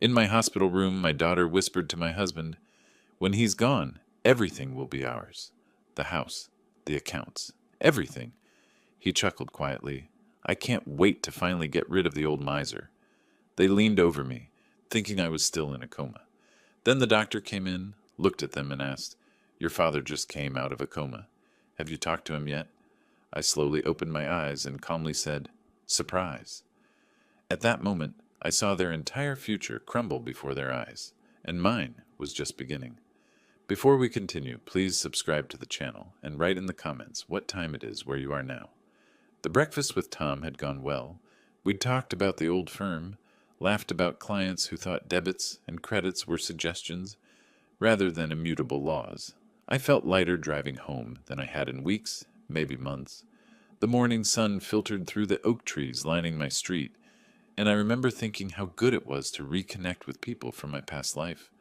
In my hospital room, my daughter whispered to my husband, "When he's gone, everything will be ours. The house, the accounts, everything." He chuckled quietly. "I can't wait to finally get rid of the old miser." They leaned over me, thinking I was still in a coma. Then the doctor came in, looked at them, and asked, "Your father just came out of a coma. Have you talked to him yet?" I slowly opened my eyes and calmly said, "Surprise." At that moment, I saw their entire future crumble before their eyes, and mine was just beginning. Before we continue, please subscribe to the channel and write in the comments what time it is where you are now. The breakfast with Tom had gone well. We'd talked about the old firm, laughed about clients who thought debits and credits were suggestions rather than immutable laws. I felt lighter driving home than I had in weeks, maybe months. The morning sun filtered through the oak trees lining my street, and I remember thinking how good it was to reconnect with people from my past life.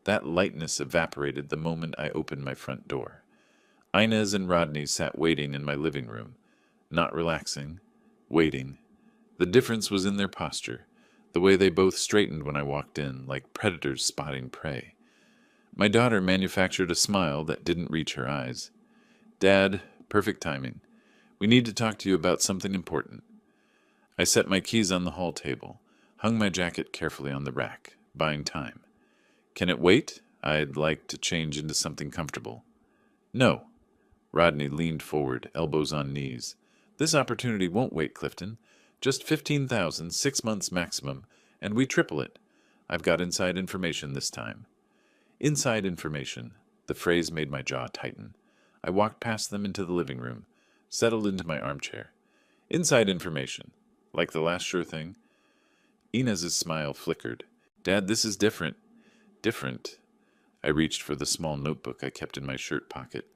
That lightness evaporated the moment I opened my front door. Inez and Rodney sat waiting in my living room, not relaxing, waiting. The difference was in their posture, the way they both straightened when I walked in, like predators spotting prey. My daughter manufactured a smile that didn't reach her eyes. "Dad, perfect timing. We need to talk to you about something important." I set my keys on the hall table, hung my jacket carefully on the rack, buying time. "Can it wait? I'd like to change into something comfortable." "No." Rodney leaned forward, elbows on knees. "This opportunity won't wait, Clifton. Just 15,000, 6 months maximum, and we triple it. I've got inside information this time." Inside information. The phrase made my jaw tighten. I walked past them into the living room, settled into my armchair. Inside information. Like the last sure thing? Inez's smile flickered. "Dad, this is different." "Different." I reached for the small notebook I kept in my shirt pocket.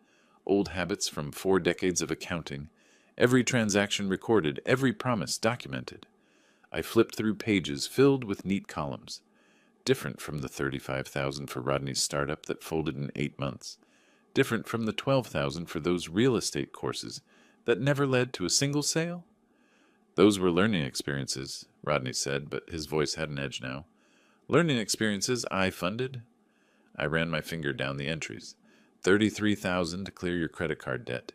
Old habits from 4 decades of accounting. Every transaction recorded, every promise documented. I flipped through pages filled with neat columns. Different from the 35,000 for Rodney's startup that folded in 8 months. Different from the 12,000 for those real estate courses that never led to a single sale. "Those were learning experiences," Rodney said, but his voice had an edge now. "Learning experiences I funded." I ran my finger down the entries. 33,000 to clear your credit card debt.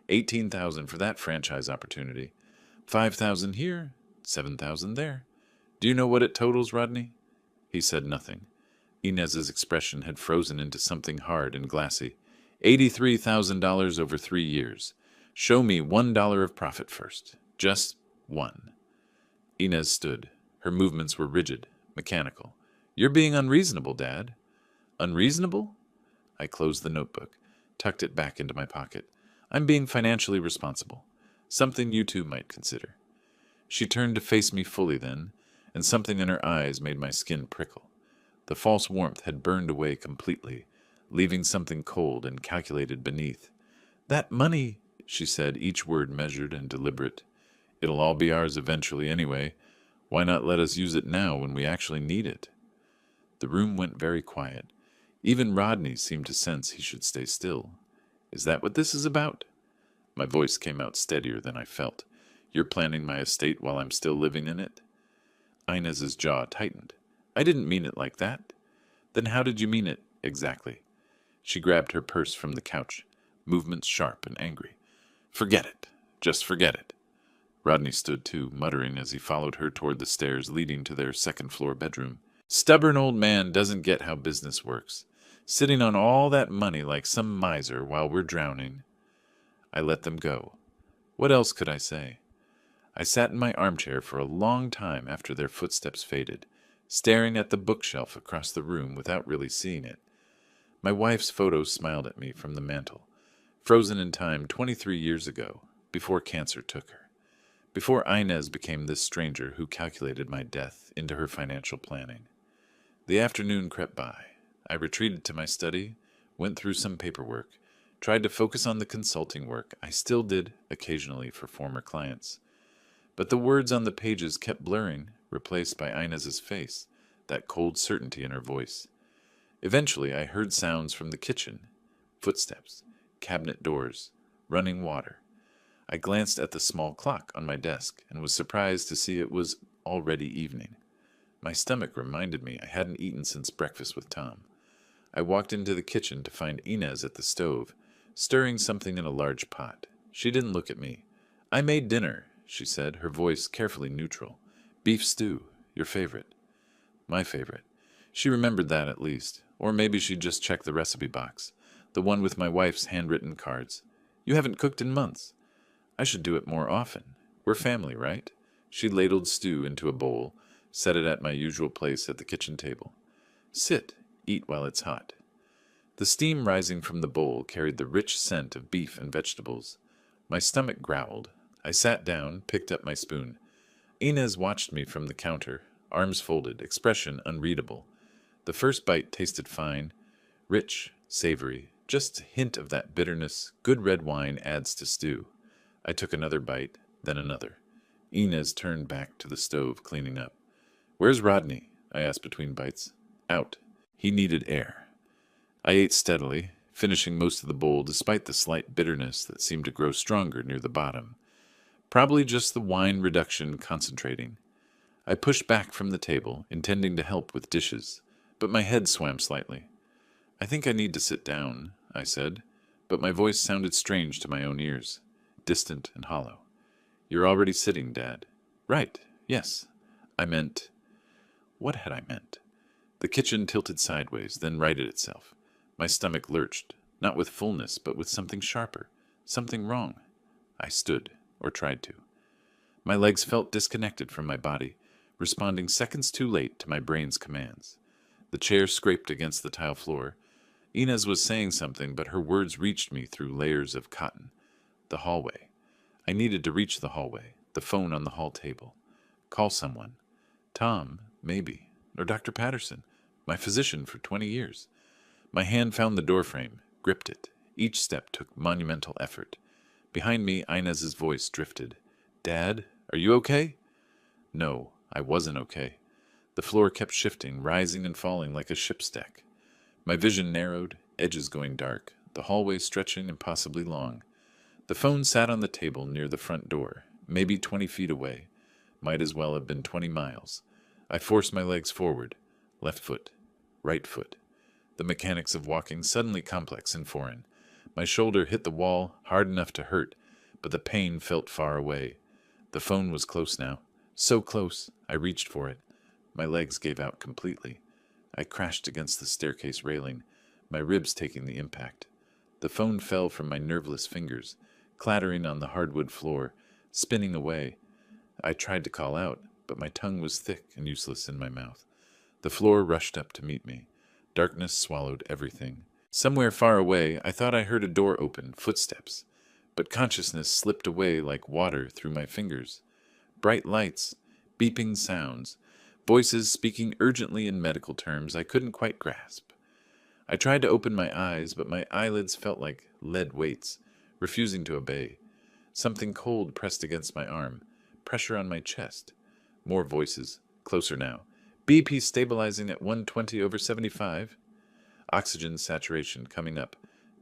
18,000 for that franchise opportunity. 5,000 here, 7,000 there. "Do you know what it totals, Rodney?" He said nothing. Inez's expression had frozen into something hard and glassy. $83,000 over 3 years. Show me $1 of profit first. Just one. Inez stood. Her movements were rigid, mechanical. "You're being unreasonable, Dad." "Unreasonable?" I closed the notebook, tucked it back into my pocket. "I'm being financially responsible. Something you two might consider." She turned to face me fully then, and something in her eyes made my skin prickle. The false warmth had burned away completely, leaving something cold and calculated beneath. "That money," she said, each word measured and deliberate. "It'll all be ours eventually anyway. Why not let us use it now when we actually need it?" The room went very quiet. Even Rodney seemed to sense he should stay still. "Is that what this is about?" My voice came out steadier than I felt. "You're planning my estate while I'm still living in it?" Inez's jaw tightened. "I didn't mean it like that." "Then how did you mean it, exactly?" She grabbed her purse from the couch, movements sharp and angry. "Forget it. Just forget it." Rodney stood too, muttering as he followed her toward the stairs leading to their second-floor bedroom. "Stubborn old man doesn't get how business works. Sitting on all that money like some miser while we're drowning." I let them go. What else could I say? I sat in my armchair for a long time after their footsteps faded, staring at the bookshelf across the room without really seeing it. My wife's photo smiled at me from the mantel, frozen in time 23 years ago, before cancer took her, before Inez became this stranger who calculated my death into her financial planning. The afternoon crept by. I retreated to my study, went through some paperwork, tried to focus on the consulting work I still did occasionally for former clients. But the words on the pages kept blurring, replaced by Inez's face, that cold certainty in her voice. Eventually I heard sounds from the kitchen, footsteps, cabinet doors, running water. I glanced at the small clock on my desk and was surprised to see it was already evening. My stomach reminded me I hadn't eaten since breakfast with Tom. I walked into the kitchen to find Inez at the stove, stirring something in a large pot. She didn't look at me. "I made dinner," she said, her voice carefully neutral. "Beef stew, your favorite." My favorite. She remembered that at least. Or maybe she'd just checked the recipe box. The one with my wife's handwritten cards. "You haven't cooked in months." I should do it more often. We're family, right? She ladled stew into a bowl, set it at my usual place at the kitchen table. "Sit, eat while it's hot." The steam rising from the bowl carried the rich scent of beef and vegetables. My stomach growled. I sat down, picked up my spoon. Inez watched me from the counter, arms folded, expression unreadable. The first bite tasted fine, rich, savory, just a hint of that bitterness good red wine adds to stew. I took another bite, then another. Inez turned back to the stove, cleaning up. "Where's Rodney?" I asked between bites. "Out. He needed air." I ate steadily, finishing most of the bowl despite the slight bitterness that seemed to grow stronger near the bottom. Probably just the wine reduction concentrating. I pushed back from the table, intending to help with dishes, but my head swam slightly. "I think I need to sit down," I said, but my voice sounded strange to my own ears, distant and hollow. "You're already sitting, Dad." "Right, yes. I meant—" What had I meant? The kitchen tilted sideways, then righted itself. My stomach lurched, not with fullness, but with something sharper, something wrong. I stood, or tried to. My legs felt disconnected from my body, responding seconds too late to my brain's commands. The chair scraped against the tile floor. Inez was saying something, but her words reached me through layers of cotton. The hallway. I needed to reach the hallway, the phone on the hall table. Call someone. Tom, maybe, or Dr. Patterson, my physician for 20 years. My hand found the doorframe, gripped it. Each step took monumental effort. Behind me, Inez's voice drifted. "Dad, are you okay?" No, I wasn't okay. The floor kept shifting, rising and falling like a ship's deck. My vision narrowed, edges going dark, the hallway stretching impossibly long. The phone sat on the table near the front door, maybe 20 feet away. Might as well have been 20 miles. I forced my legs forward, left foot, right foot. The mechanics of walking suddenly complex and foreign. My shoulder hit the wall, hard enough to hurt, but the pain felt far away. The phone was close now. So close, I reached for it. My legs gave out completely. I crashed against the staircase railing, my ribs taking the impact. The phone fell from my nerveless fingers, clattering on the hardwood floor, spinning away. I tried to call out, but my tongue was thick and useless in my mouth. The floor rushed up to meet me. Darkness swallowed everything. Somewhere far away, I thought I heard a door open, footsteps. But consciousness slipped away like water through my fingers. Bright lights, beeping sounds, voices speaking urgently in medical terms I couldn't quite grasp. I tried to open my eyes, but my eyelids felt like lead weights, refusing to obey. Something cold pressed against my arm, pressure on my chest. More voices, closer now. "BP stabilizing at 120/75. Oxygen saturation coming up,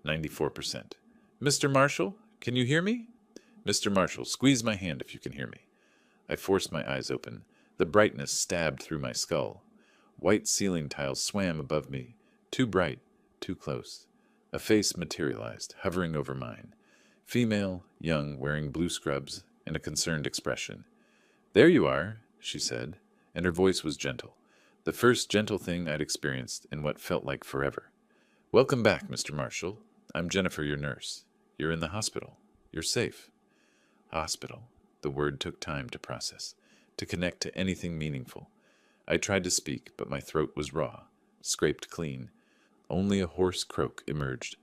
94%. "Mr. Marshall, can you hear me?" "Mr. Marshall, squeeze my hand if you can hear me." I forced my eyes open. The brightness stabbed through my skull. White ceiling tiles swam above me, too bright, too close. A face materialized, hovering over mine. Female, young, wearing blue scrubs, and a concerned expression. "There you are," she said, and her voice was gentle. The first gentle thing I'd experienced in what felt like forever. "Welcome back, Mr. Marshall. I'm Jennifer, your nurse. You're in the hospital. You're safe." Hospital. The word took time to process, to connect to anything meaningful. I tried to speak, but my throat was raw, scraped clean. Only a hoarse croak emerged.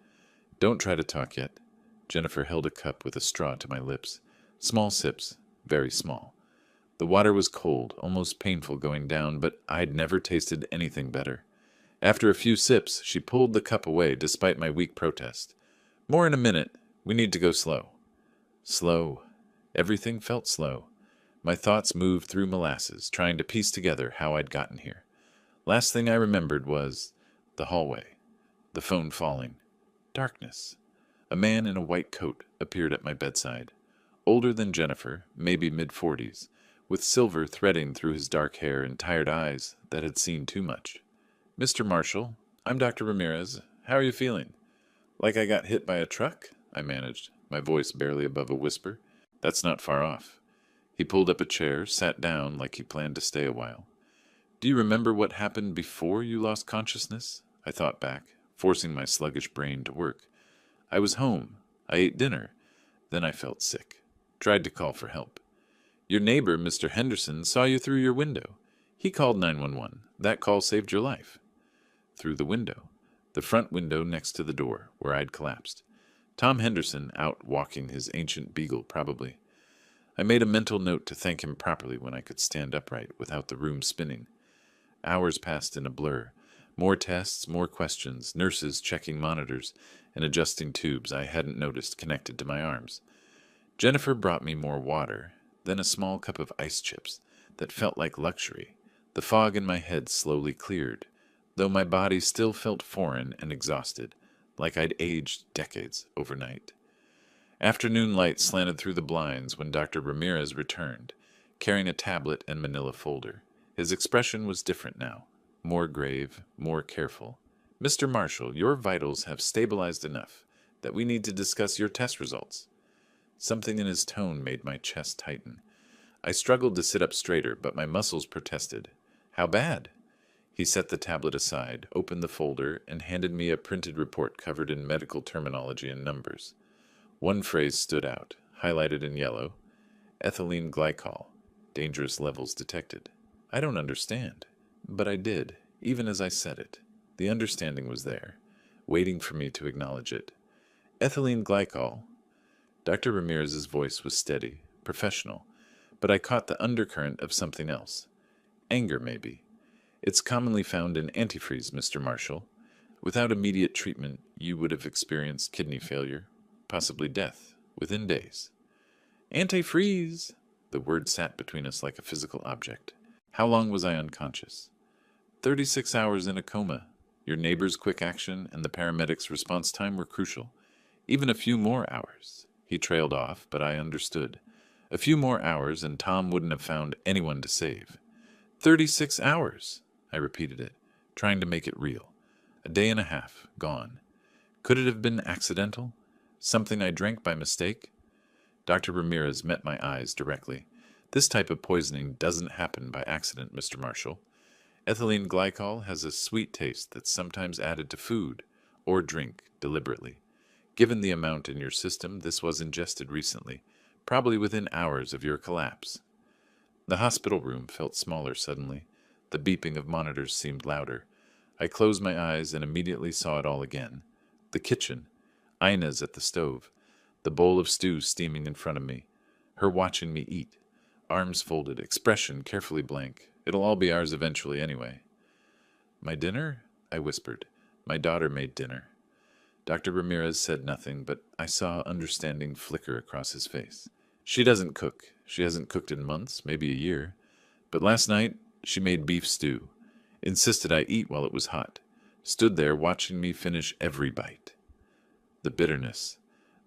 "Don't try to talk yet." Jennifer held a cup with a straw to my lips. Small sips, very small. The water was cold, almost painful going down, but I'd never tasted anything better. After a few sips, she pulled the cup away despite my weak protest. "More in a minute. We need to go slow." Slow. Everything felt slow. My thoughts moved through molasses, trying to piece together how I'd gotten here. Last thing I remembered was the hallway, the phone falling, darkness. A man in a white coat appeared at my bedside. Older than Jennifer, maybe mid-40s, with silver threading through his dark hair and tired eyes that had seen too much. "Mr. Marshall, I'm Dr. Ramirez. How are you feeling?" "Like I got hit by a truck?" I managed, my voice barely above a whisper. "That's not far off." He pulled up a chair, sat down like he planned to stay a while. "Do you remember what happened before you lost consciousness?" I thought back, forcing my sluggish brain to work. "I was home. I ate dinner. Then I felt sick. Tried to call for help. Your neighbor, Mr. Henderson, saw you through your window. He called 911. That call saved your life." Through the window. The front window next to the door, where I'd collapsed. Tom Henderson out walking his ancient beagle, probably. I made a mental note to thank him properly when I could stand upright without the room spinning. Hours passed in a blur. More tests, more questions, nurses checking monitors and adjusting tubes I hadn't noticed connected to my arms. Jennifer brought me more water, then a small cup of ice chips that felt like luxury. The fog in my head slowly cleared, though my body still felt foreign and exhausted, like I'd aged decades overnight. Afternoon light slanted through the blinds when Dr. Ramirez returned, carrying a tablet and manila folder. His expression was different now, more grave, more careful. "Mr. Marshall, your vitals have stabilized enough that we need to discuss your test results." Something in his tone made my chest tighten. I struggled to sit up straighter, but my muscles protested. "How bad?" He set the tablet aside, opened the folder, and handed me a printed report covered in medical terminology and numbers. One phrase stood out, highlighted in yellow. "Ethylene glycol. Dangerous levels detected." I don't understand. But I did, even as I said it. The understanding was there, waiting for me to acknowledge it. "Ethylene glycol." Dr. Ramirez's voice was steady, professional, but I caught the undercurrent of something else. Anger, maybe. "It's commonly found in antifreeze, Mr. Marshall. Without immediate treatment, you would have experienced kidney failure, possibly death, within days." "Antifreeze!" The word sat between us like a physical object. How long was I unconscious? 36 hours in a coma. Your neighbor's quick action and the paramedics' response time were crucial. Even a few more hours. He trailed off, but I understood. A few more hours and Tom wouldn't have found anyone to save. 36 hours! I repeated it, trying to make it real. A day and a half, gone. Could it have been accidental? Something I drank by mistake? Dr. Ramirez met my eyes directly. "This type of poisoning doesn't happen by accident, Mr. Marshall. Ethylene glycol has a sweet taste that's sometimes added to food or drink deliberately. Given the amount in your system, this was ingested recently, probably within hours of your collapse." The hospital room felt smaller suddenly. The beeping of monitors seemed louder. I closed my eyes and immediately saw it all again. The kitchen. Ina's at the stove. The bowl of stew steaming in front of me. Her watching me eat. Arms folded, expression carefully blank. It'll all be ours eventually anyway. "My dinner?" I whispered. "My daughter made dinner." Dr. Ramirez said nothing, but I saw understanding flicker across his face. "She doesn't cook. She hasn't cooked in months, maybe a year. But last night, she made beef stew. Insisted I eat while it was hot. Stood there watching me finish every bite." The bitterness.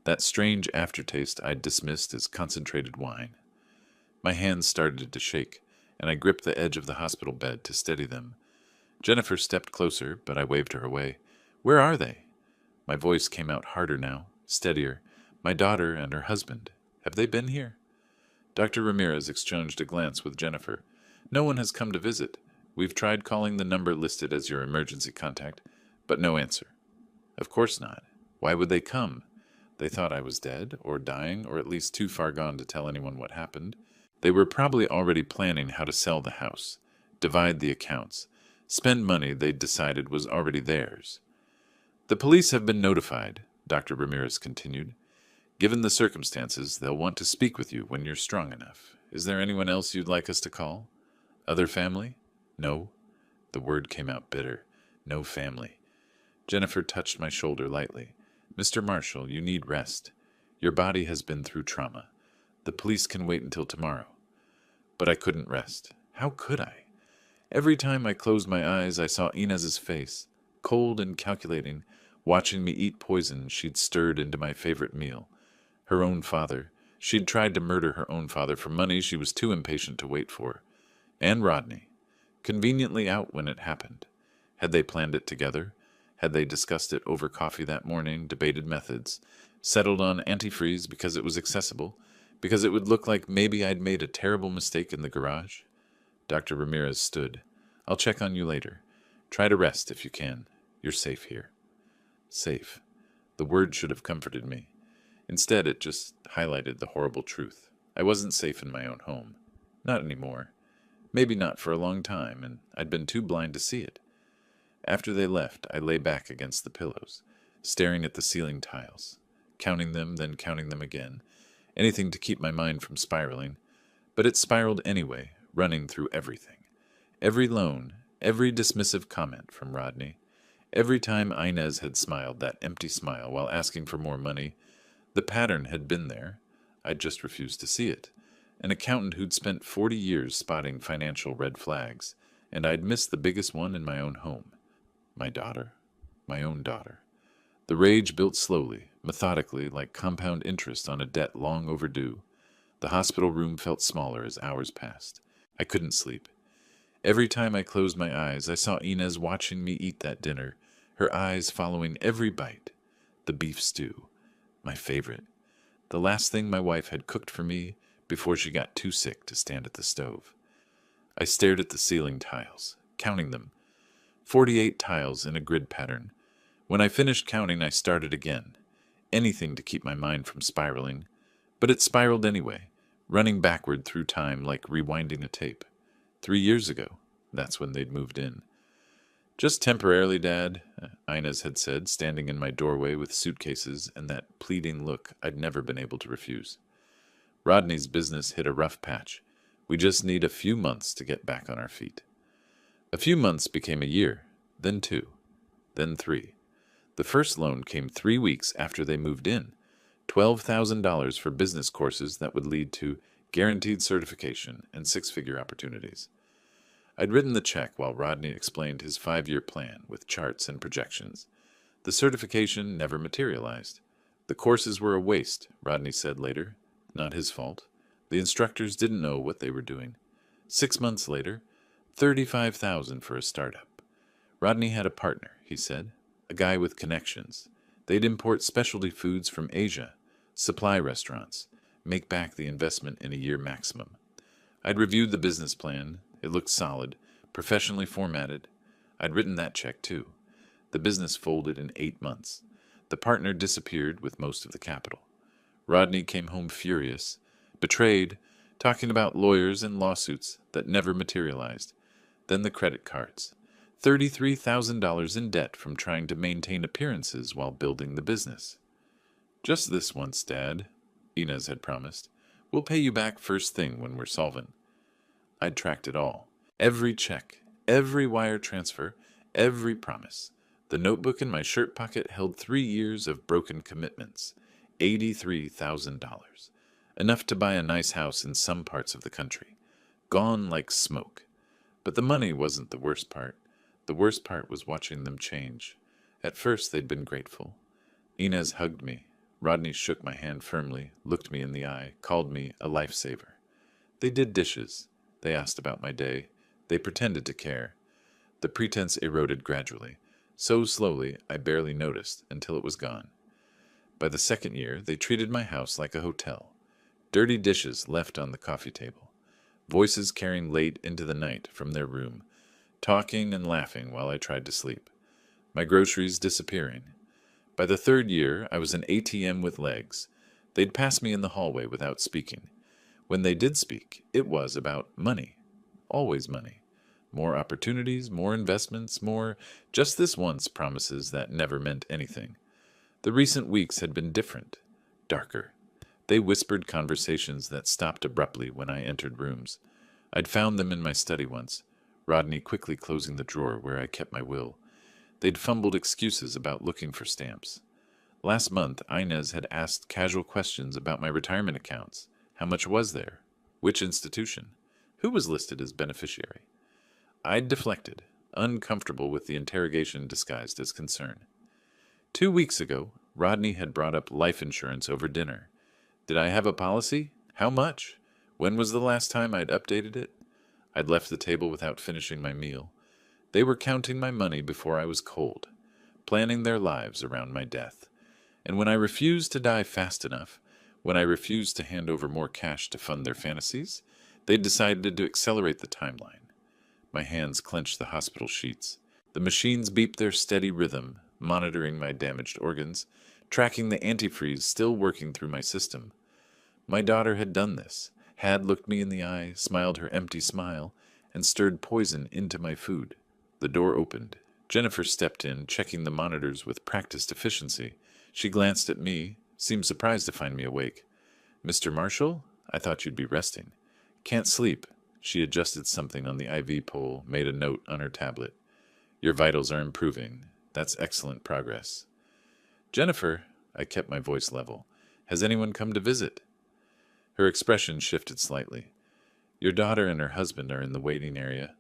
That strange aftertaste I'd dismissed as concentrated wine. My hands started to shake, and I gripped the edge of the hospital bed to steady them. Jennifer stepped closer, but I waved her away. "Where are they?" My voice came out harder now, steadier. "My daughter and her husband. Have they been here?" Dr. Ramirez exchanged a glance with Jennifer. "No one has come to visit. We've tried calling the number listed as your emergency contact, but no answer." "Of course not. Why would they come? They thought I was dead, or dying, or at least too far gone to tell anyone what happened. They were probably already planning how to sell the house, divide the accounts, spend money they'd decided was already theirs." "The police have been notified," Dr. Ramirez continued. "Given the circumstances, they'll want to speak with you when you're strong enough. Is there anyone else you'd like us to call? Other family?" "No." The word came out bitter. "No family." Jennifer touched my shoulder lightly. "Mr. Marshall, you need rest. Your body has been through trauma. The police can wait until tomorrow." But I couldn't rest. How could I? Every time I closed my eyes, I saw Inez's face, cold and calculating, watching me eat poison she'd stirred into my favorite meal. Her own father, She'd tried to murder her own father for money she was too impatient to wait for. And Rodney, conveniently out when it happened. Had they planned it together? Had they discussed it over coffee that morning, debated methods, settled on antifreeze because it was accessible, because it would look like maybe I'd made a terrible mistake in the garage? Dr. Ramirez stood. I'll check on you later. Try to rest if you can. You're safe here. Safe. The word should have comforted me. Instead, it just highlighted the horrible truth. I wasn't safe in my own home. Not anymore. Maybe not for a long time, and I'd been too blind to see it. After they left, I lay back against the pillows, staring at the ceiling tiles, counting them, then counting them again, anything to keep my mind from spiraling. But it spiraled anyway, running through everything. Every loan, every dismissive comment from Rodney, every time Inez had smiled that empty smile while asking for more money, the pattern had been there. I'd just refused to see it. An accountant who'd spent 40 years spotting financial red flags, and I'd missed the biggest one in my own home. My daughter. My own daughter. The rage built slowly, methodically, like compound interest on a debt long overdue. The hospital room felt smaller as hours passed. I couldn't sleep. Every time I closed my eyes, I saw Inez watching me eat that dinner, her eyes following every bite. The beef stew. My favorite. The last thing my wife had cooked for me before she got too sick to stand at the stove. I stared at the ceiling tiles, counting them. 48 tiles in a grid pattern. When I finished counting, I started again. Anything to keep my mind from spiraling. But it spiraled anyway, running backward through time like rewinding a tape. 3 years ago, that's when they'd moved in. Just temporarily, Dad, Inez had said, standing in my doorway with suitcases and that pleading look I'd never been able to refuse. Rodney's business hit a rough patch. We just need a few months to get back on our feet. A few months became a year, then 2, then 3. The first loan came 3 weeks after they moved in. $12,000 for business courses that would lead to guaranteed certification and 6-figure opportunities. I'd written the check while Rodney explained his 5-year plan with charts and projections. The certification never materialized. The courses were a waste, Rodney said later. Not his fault. The instructors didn't know what they were doing. 6 months later, $35,000 for a startup. Rodney had a partner, he said, a guy with connections. They'd import specialty foods from Asia, supply restaurants, make back the investment in a year maximum. I'd reviewed the business plan. It looked solid, professionally formatted. I'd written that check, too. The business folded in 8 months. The partner disappeared with most of the capital. Rodney came home furious, betrayed, talking about lawyers and lawsuits that never materialized. Then the credit cards. $33,000 in debt from trying to maintain appearances while building the business. Just this once, Dad, Inez had promised. We'll pay you back first thing when we're solvent. I'd tracked it all. Every check, every wire transfer, every promise. The notebook in my shirt pocket held 3 years of broken commitments. $83,000. Enough to buy a nice house in some parts of the country. Gone like smoke. But the money wasn't the worst part. The worst part was watching them change. At first they'd been grateful. Inez hugged me. Rodney shook my hand firmly, looked me in the eye, called me a lifesaver. They did dishes. They asked about my day. They pretended to care. The pretense eroded gradually, so slowly I barely noticed until it was gone. By the second year, they treated my house like a hotel. Dirty dishes left on the coffee table. Voices carrying late into the night from their room, talking and laughing while I tried to sleep. My groceries disappearing. By the 3rd year, I was an ATM with legs. They'd pass me in the hallway without speaking. When they did speak, it was about money. Always money. More opportunities, more investments, more just this once promises that never meant anything. The recent weeks had been different, darker. They whispered conversations that stopped abruptly when I entered rooms. I'd found them in my study once, Rodney quickly closing the drawer where I kept my will. They'd fumbled excuses about looking for stamps. Last month, Inez had asked casual questions about my retirement accounts. How much was there? Which institution? Who was listed as beneficiary? I'd deflected, uncomfortable with the interrogation disguised as concern. 2 weeks ago, Rodney had brought up life insurance over dinner. Did I have a policy? How much? When was the last time I'd updated it? I'd left the table without finishing my meal. They were counting my money before I was cold, planning their lives around my death. And when I refused to die fast enough, when I refused to hand over more cash to fund their fantasies, they decided to accelerate the timeline. My hands clenched the hospital sheets. The machines beeped their steady rhythm, monitoring my damaged organs, tracking the antifreeze still working through my system. My daughter had done this, had looked me in the eye, smiled her empty smile, and stirred poison into my food. The door opened. Jennifer stepped in, checking the monitors with practiced efficiency. She glanced at me, seemed surprised to find me awake. "Mr. Marshall? I thought you'd be resting." "Can't sleep." She adjusted something on the IV pole, made a note on her tablet. "Your vitals are improving. That's excellent progress." "Jennifer," I kept my voice level, "has anyone come to visit?" Her expression shifted slightly. "Your daughter and her husband are in the waiting area.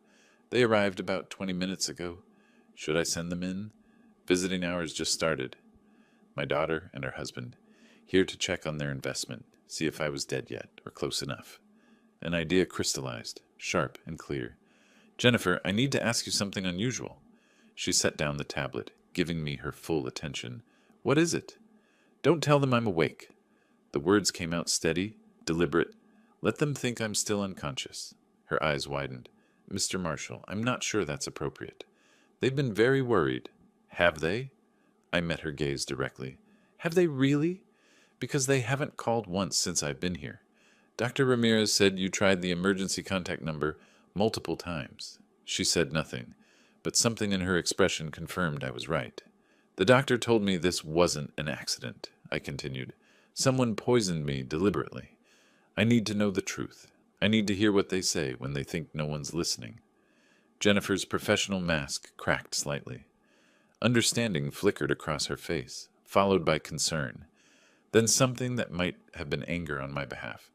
They arrived about 20 minutes ago. Should I send them in? Visiting hours just started." My daughter and her husband, here to check on their investment, see if I was dead yet, or close enough. An idea crystallized, sharp and clear. "Jennifer, I need to ask you something unusual." She set down the tablet, giving me her full attention. "What is it?" "Don't tell them I'm awake." The words came out steady, deliberate. "Let them think I'm still unconscious." Her eyes widened. "Mr. Marshall, I'm not sure that's appropriate. They've been very worried." "Have they?" I met her gaze directly. "Have they really? Because they haven't called once since I've been here. Dr. Ramirez said you tried the emergency contact number multiple times." She said nothing, but something in her expression confirmed I was right. "The doctor told me this wasn't an accident," I continued. "Someone poisoned me deliberately. I need to know the truth. I need to hear what they say when they think no one's listening." Jennifer's professional mask cracked slightly. Understanding flickered across her face, followed by concern, then something that might have been anger on my behalf.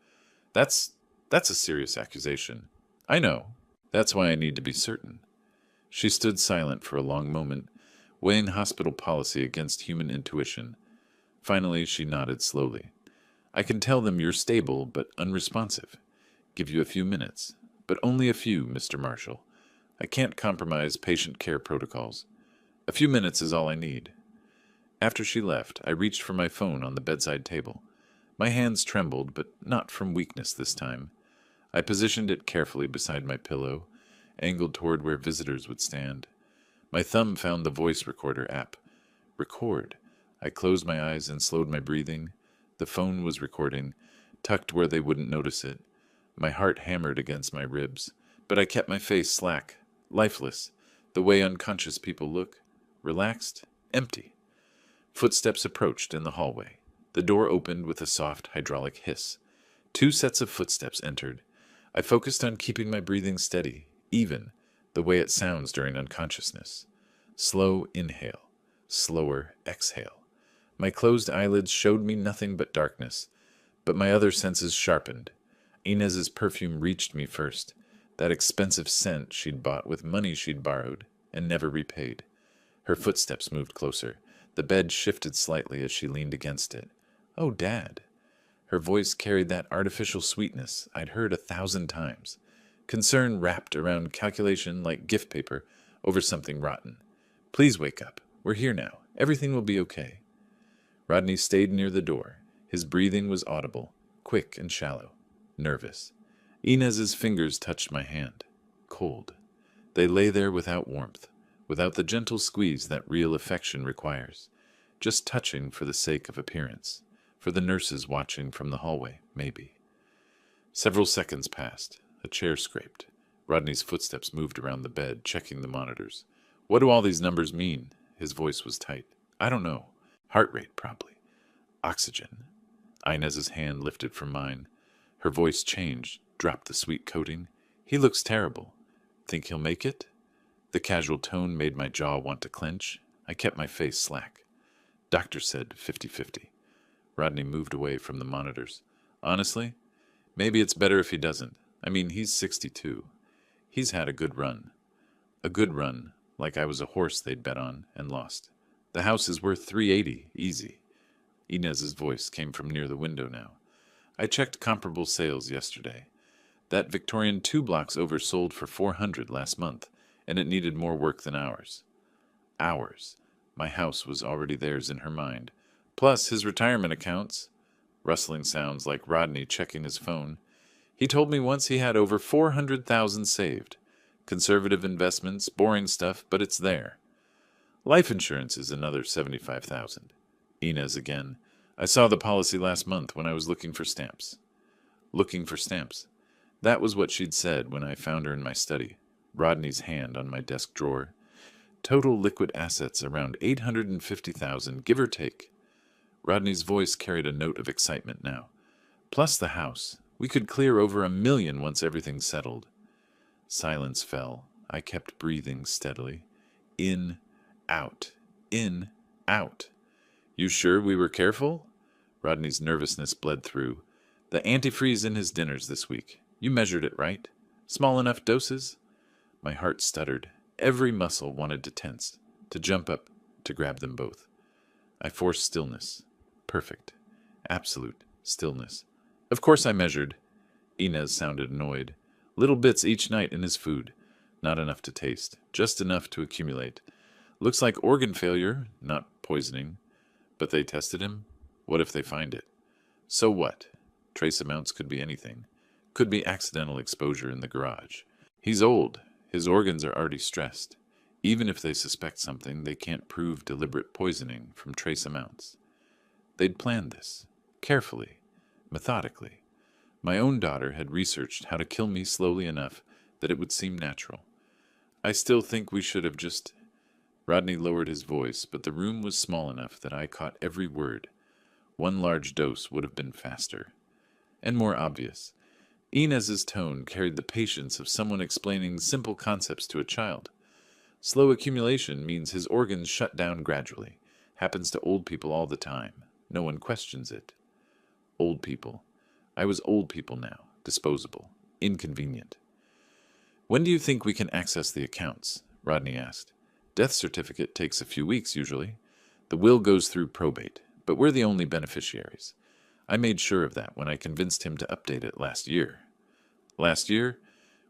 That's a serious accusation." "I know. That's why I need to be certain." She stood silent for a long moment, weighing hospital policy against human intuition. Finally, she nodded slowly. "I can tell them you're stable but unresponsive. Give you a few minutes, but only a few, Mr. Marshall. I can't compromise patient care protocols. A few minutes is all I need." After she left, I reached for my phone on the bedside table. My hands trembled, but not from weakness this time. I positioned it carefully beside my pillow, angled toward where visitors would stand. My thumb found the voice recorder app. Record. I closed my eyes and slowed my breathing. The phone was recording, tucked where they wouldn't notice it. My heart hammered against my ribs, but I kept my face slack, lifeless, the way unconscious people look, relaxed, empty. Footsteps approached in the hallway. The door opened with a soft hydraulic hiss. 2 sets of footsteps entered. I focused on keeping my breathing steady, even, the way it sounds during unconsciousness. Slow inhale, slower exhale. My closed eyelids showed me nothing but darkness, but my other senses sharpened. Inez's perfume reached me first, that expensive scent she'd bought with money she'd borrowed and never repaid. Her footsteps moved closer. The bed shifted slightly as she leaned against it. "Oh, Dad." Her voice carried that artificial sweetness I'd heard 1,000 times. Concern wrapped around calculation like gift paper over something rotten. "Please wake up. We're here now. Everything will be okay." Rodney stayed near the door. His breathing was audible, quick and shallow, nervous. Inez's fingers touched my hand. Cold. They lay there without warmth, without the gentle squeeze that real affection requires. Just touching for the sake of appearance. For the nurses watching from the hallway, maybe. Several seconds passed. A chair scraped. Rodney's footsteps moved around the bed, checking the monitors. "What do all these numbers mean?" His voice was tight. "I don't know. Heart rate, probably. Oxygen." Inez's hand lifted from mine. Her voice changed, dropped the sweet coating. "He looks terrible. Think he'll make it?" The casual tone made my jaw want to clench. I kept my face slack. "Doctor said 50-50. Rodney moved away from the monitors. "Honestly, maybe it's better if he doesn't. I mean, he's 62. He's had a good run. A good run, like I was a horse they'd bet on and lost. The house is worth 380, easy." Inez's voice came from near the window now. I checked comparable sales yesterday. That Victorian 2 blocks over sold for 400 last month, and it needed more work than ours. Ours. My house was already theirs in her mind. Plus his retirement accounts. Rustling sounds like Rodney checking his phone. He told me once he had over 400,000 saved. Conservative investments, boring stuff, but it's there. Life insurance is another 75,000. Inez again. I saw the policy last month when I was looking for stamps. Looking for stamps. That was what she'd said when I found her in my study. Rodney's hand on my desk drawer. Total liquid assets around 850,000, give or take. Rodney's voice carried a note of excitement now. Plus the house. We could clear over 1 million once everything's settled. Silence fell. I kept breathing steadily. In, out. In, out. You sure we were careful? Rodney's nervousness bled through. The antifreeze in his dinners this week. You measured it, right? Small enough doses? My heart stuttered. Every muscle wanted to tense, to jump up, to grab them both. I forced stillness. Perfect. Absolute stillness. Of course I measured. Inez sounded annoyed. Little bits each night in his food. Not enough to taste. Just enough to accumulate. Looks like organ failure, not poisoning. But they tested him? What if they find it? So what? Trace amounts could be anything. Could be accidental exposure in the garage. He's old. His organs are already stressed. Even if they suspect something, they can't prove deliberate poisoning from trace amounts. They'd planned this. Carefully. Methodically. My own daughter had researched how to kill me slowly enough that it would seem natural. I still think we should have just... Rodney lowered his voice, but the room was small enough that I caught every word. One large dose would have been faster. And more obvious. Inez's tone carried the patience of someone explaining simple concepts to a child. Slow accumulation means his organs shut down gradually. Happens to old people all the time. No one questions it. Old people. I was old people now. Disposable. Inconvenient. When do you think we can access the accounts? Rodney asked. Death certificate takes a few weeks usually. The will goes through probate, but we're the only beneficiaries. I made sure of that when I convinced him to update it last year. Last year,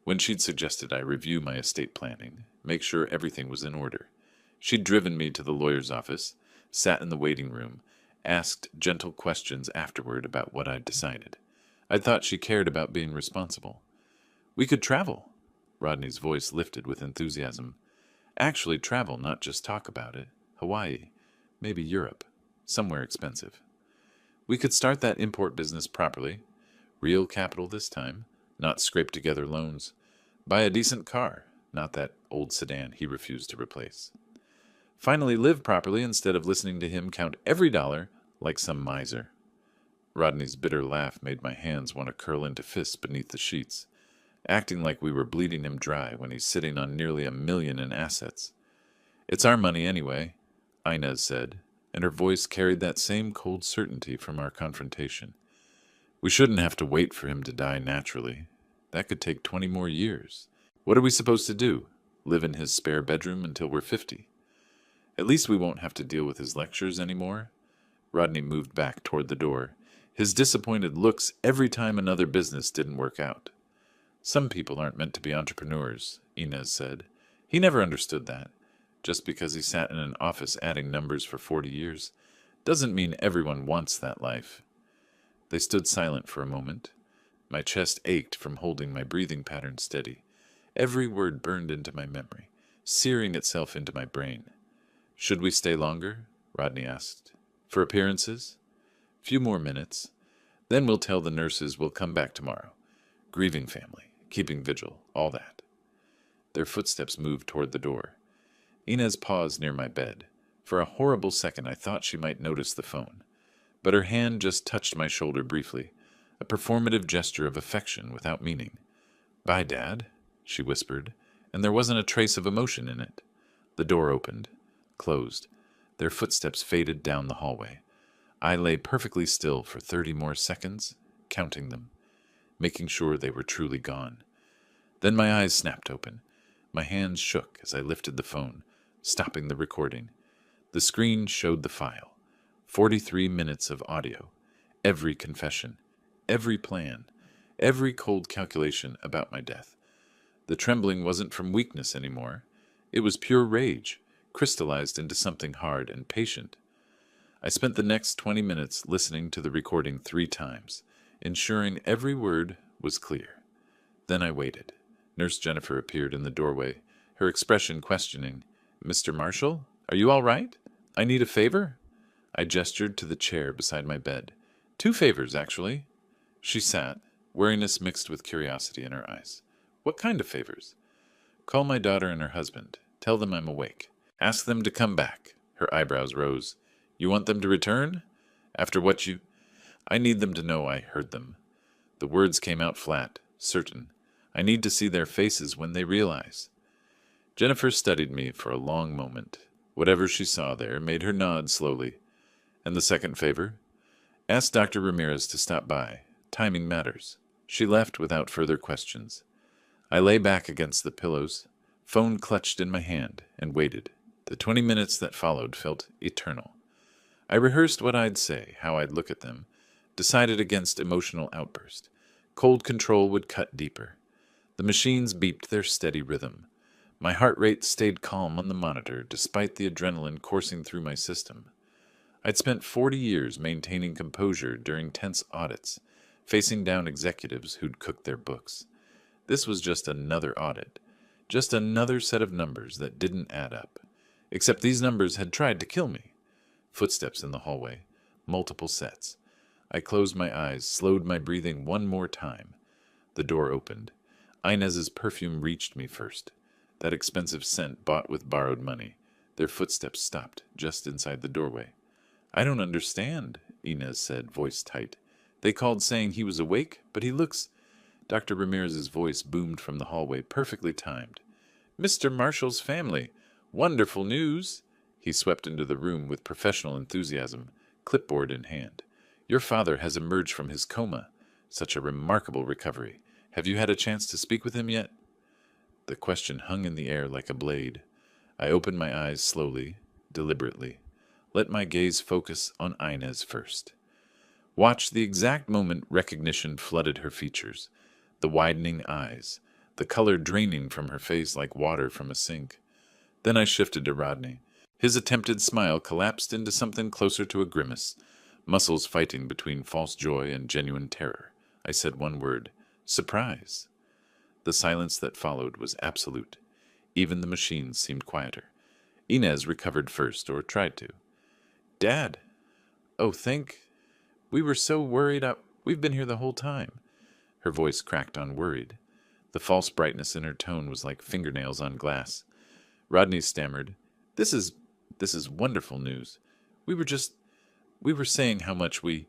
when she'd suggested I review my estate planning, make sure everything was in order. She'd driven me to the lawyer's office, sat in the waiting room, asked gentle questions afterward about what I'd decided. I thought she cared about being responsible. We could travel. Rodney's voice lifted with enthusiasm. Actually travel, not just talk about it. Hawaii, maybe Europe, somewhere expensive. We could start that import business properly. Real capital this time, not scrape together loans. Buy a decent car, not that old sedan he refused to replace. Finally live properly instead of listening to him count every dollar like some miser. Rodney's bitter laugh made my hands want to curl into fists beneath the sheets, acting like we were bleeding him dry when he's sitting on nearly 1 million in assets. It's our money anyway, Inez said, and her voice carried that same cold certainty from our confrontation. We shouldn't have to wait for him to die naturally. That could take 20 more years. What are we supposed to do? Live in his spare bedroom until we're 50? At least we won't have to deal with his lectures anymore. Rodney moved back toward the door, his disappointed looks every time another business didn't work out. Some people aren't meant to be entrepreneurs, Inez said. He never understood that. Just because he sat in an office adding numbers for 40 years doesn't mean everyone wants that life. They stood silent for a moment. My chest ached from holding my breathing pattern steady. Every word burned into my memory, searing itself into my brain. Should we stay longer? Rodney asked. For appearances? Few more minutes. Then we'll tell the nurses we'll come back tomorrow. Grieving family, keeping vigil, all that. Their footsteps moved toward the door. Inez paused near my bed. For a horrible second I thought she might notice the phone. But her hand just touched my shoulder briefly, a performative gesture of affection without meaning. Bye, Dad, she whispered, and there wasn't a trace of emotion in it. The door opened, closed. Their footsteps faded down the hallway. I lay perfectly still for 30 more seconds, counting them, making sure they were truly gone. Then my eyes snapped open. My hands shook as I lifted the phone, stopping the recording. The screen showed the file. 43 minutes of audio. Every confession. every plan, every cold calculation about my death. The trembling wasn't from weakness anymore. It was pure rage, crystallized into something hard and patient. I spent the next 20 minutes listening to the recording 3 times, ensuring every word was clear. Then I waited. Nurse Jennifer appeared in the doorway, her expression questioning. "Mr. Marshall, are you all right? I need a favor?" I gestured to the chair beside my bed. "2 favors, actually." She sat, wariness mixed with curiosity in her eyes. "What kind of favors?" "Call my daughter and her husband. Tell them I'm awake. Ask them to come back." Her eyebrows rose. "You want them to return? After what you—" "I need them to know I heard them." The words came out flat, certain. "I need to see their faces when they realize." Jennifer studied me for a long moment. Whatever she saw there made her nod slowly. "And the second favor?" "Ask Dr. Ramirez to stop by. Timing matters." She left without further questions. I lay back against the pillows, phone clutched in my hand, and waited. The 20 minutes that followed felt eternal. I rehearsed what I'd say, how I'd look at them, decided against emotional outburst. Cold control would cut deeper. The machines beeped their steady rhythm. My heart rate stayed calm on the monitor despite the adrenaline coursing through my system. I'd spent 40 years maintaining composure during tense audits, facing down executives who'd cooked their books. This was just another audit, just another set of numbers that didn't add up. Except these numbers had tried to kill me. Footsteps in the hallway, multiple sets. I closed my eyes, slowed my breathing one more time. The door opened. Inez's perfume reached me first. That expensive scent bought with borrowed money. Their footsteps stopped just inside the doorway. "I don't understand," Inez said, voice tight. "They called saying he was awake, but he looks—" Dr. Ramirez's voice boomed from the hallway, perfectly timed. "Mr. Marshall's family! Wonderful news!" He swept into the room with professional enthusiasm, clipboard in hand. "Your father has emerged from his coma. Such a remarkable recovery. Have you had a chance to speak with him yet?" The question hung in the air like a blade. I opened my eyes slowly, deliberately. Let my gaze focus on Inez first. Watched the exact moment recognition flooded her features. The widening eyes, the color draining from her face like water from a sink. Then I shifted to Rodney. His attempted smile collapsed into something closer to a grimace, muscles fighting between false joy and genuine terror. I said one word: surprise. The silence that followed was absolute. Even the machines seemed quieter. Inez recovered first, or tried to. "Dad!" "Oh, we were so worried. We've been here the whole time." Her voice cracked on worried. The false brightness in her tone was like fingernails on glass. Rodney stammered, This is wonderful news. We were saying how much we—"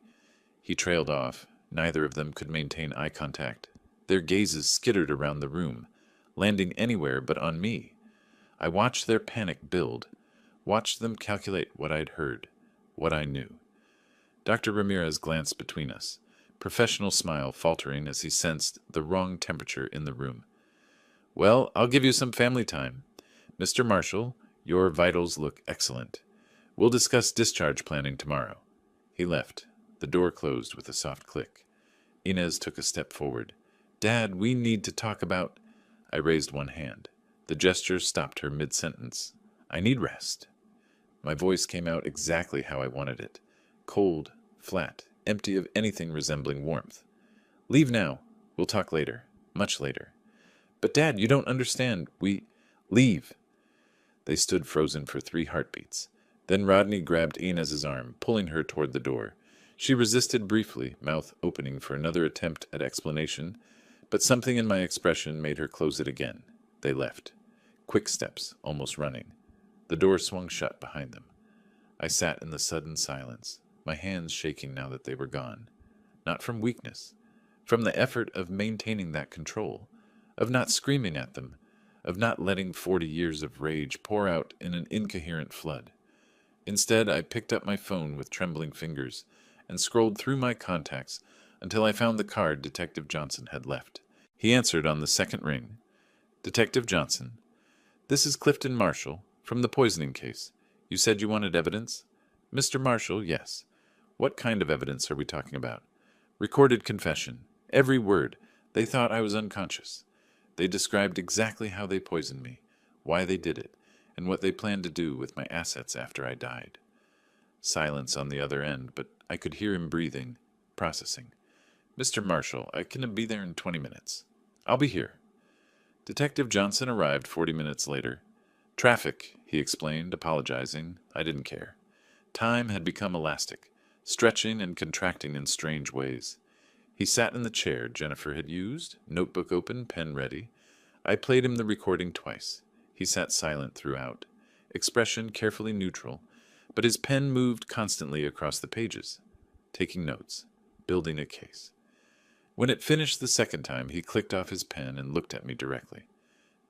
He trailed off. Neither of them could maintain eye contact. Their gazes skittered around the room, landing anywhere but on me. I watched their panic build, watched them calculate what I'd heard, what I knew. Dr. Ramirez glanced between us, professional smile faltering as he sensed the wrong temperature in the room. "Well, I'll give you some family time. Mr. Marshall, your vitals look excellent. We'll discuss discharge planning tomorrow." He left. The door closed with a soft click. Inez took a step forward. "Dad, we need to talk about—" I raised one hand. The gesture stopped her mid-sentence. "I need rest." My voice came out exactly how I wanted it. Cold, flat, empty of anything resembling warmth. "Leave now. We'll talk later. Much later." "But Dad, you don't understand. Leave." They stood frozen for 3 heartbeats. Then Rodney grabbed Inez's arm, pulling her toward the door. She resisted briefly, mouth opening for another attempt at explanation, but something in my expression made her close it again. They left. Quick steps, almost running. The door swung shut behind them. I sat in the sudden silence, my hands shaking now that they were gone. Not from weakness, from the effort of maintaining that control, of not screaming at them, of not letting 40 years of rage pour out in an incoherent flood. Instead, I picked up my phone with trembling fingers and scrolled through my contacts until I found the card Detective Johnson had left. He answered on the second ring. "Detective Johnson, this is Clifton Marshall, from the poisoning case. You said you wanted evidence?" "Mr. Marshall, yes. What kind of evidence are we talking about?" Recorded confession. Every word. They thought I was unconscious. They described exactly how they poisoned me, why they did it, and what they planned to do with my assets after I died. Silence on the other end, but I could hear him breathing, processing. Mr. Marshall, I can be there in 20 minutes. I'll be here. Detective Johnson arrived 40 minutes later. Traffic, he explained, apologizing. I didn't care. Time had become elastic, stretching and contracting in strange ways. He sat in the chair Jennifer had used, notebook open, pen ready. I played him the recording twice. He sat silent throughout, expression carefully neutral, but his pen moved constantly across the pages, taking notes, building a case. When it finished the second time, he clicked off his pen and looked at me directly.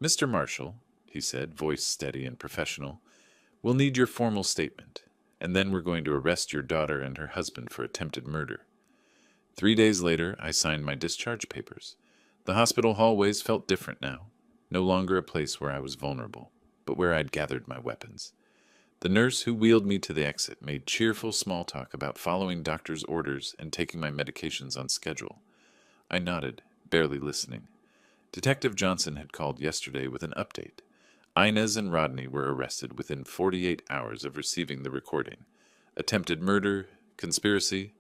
Mr. Marshall, he said, voice steady and professional, we'll need your formal statement, and then we're going to arrest your daughter and her husband for attempted murder. 3 days later, I signed my discharge papers. The hospital hallways felt different now, no longer a place where I was vulnerable, but where I'd gathered my weapons. The nurse who wheeled me to the exit made cheerful small talk about following doctor's orders and taking my medications on schedule. I nodded, barely listening. Detective Johnson had called yesterday with an update. Inez and Rodney were arrested within 48 hours of receiving the recording. Attempted murder, conspiracy,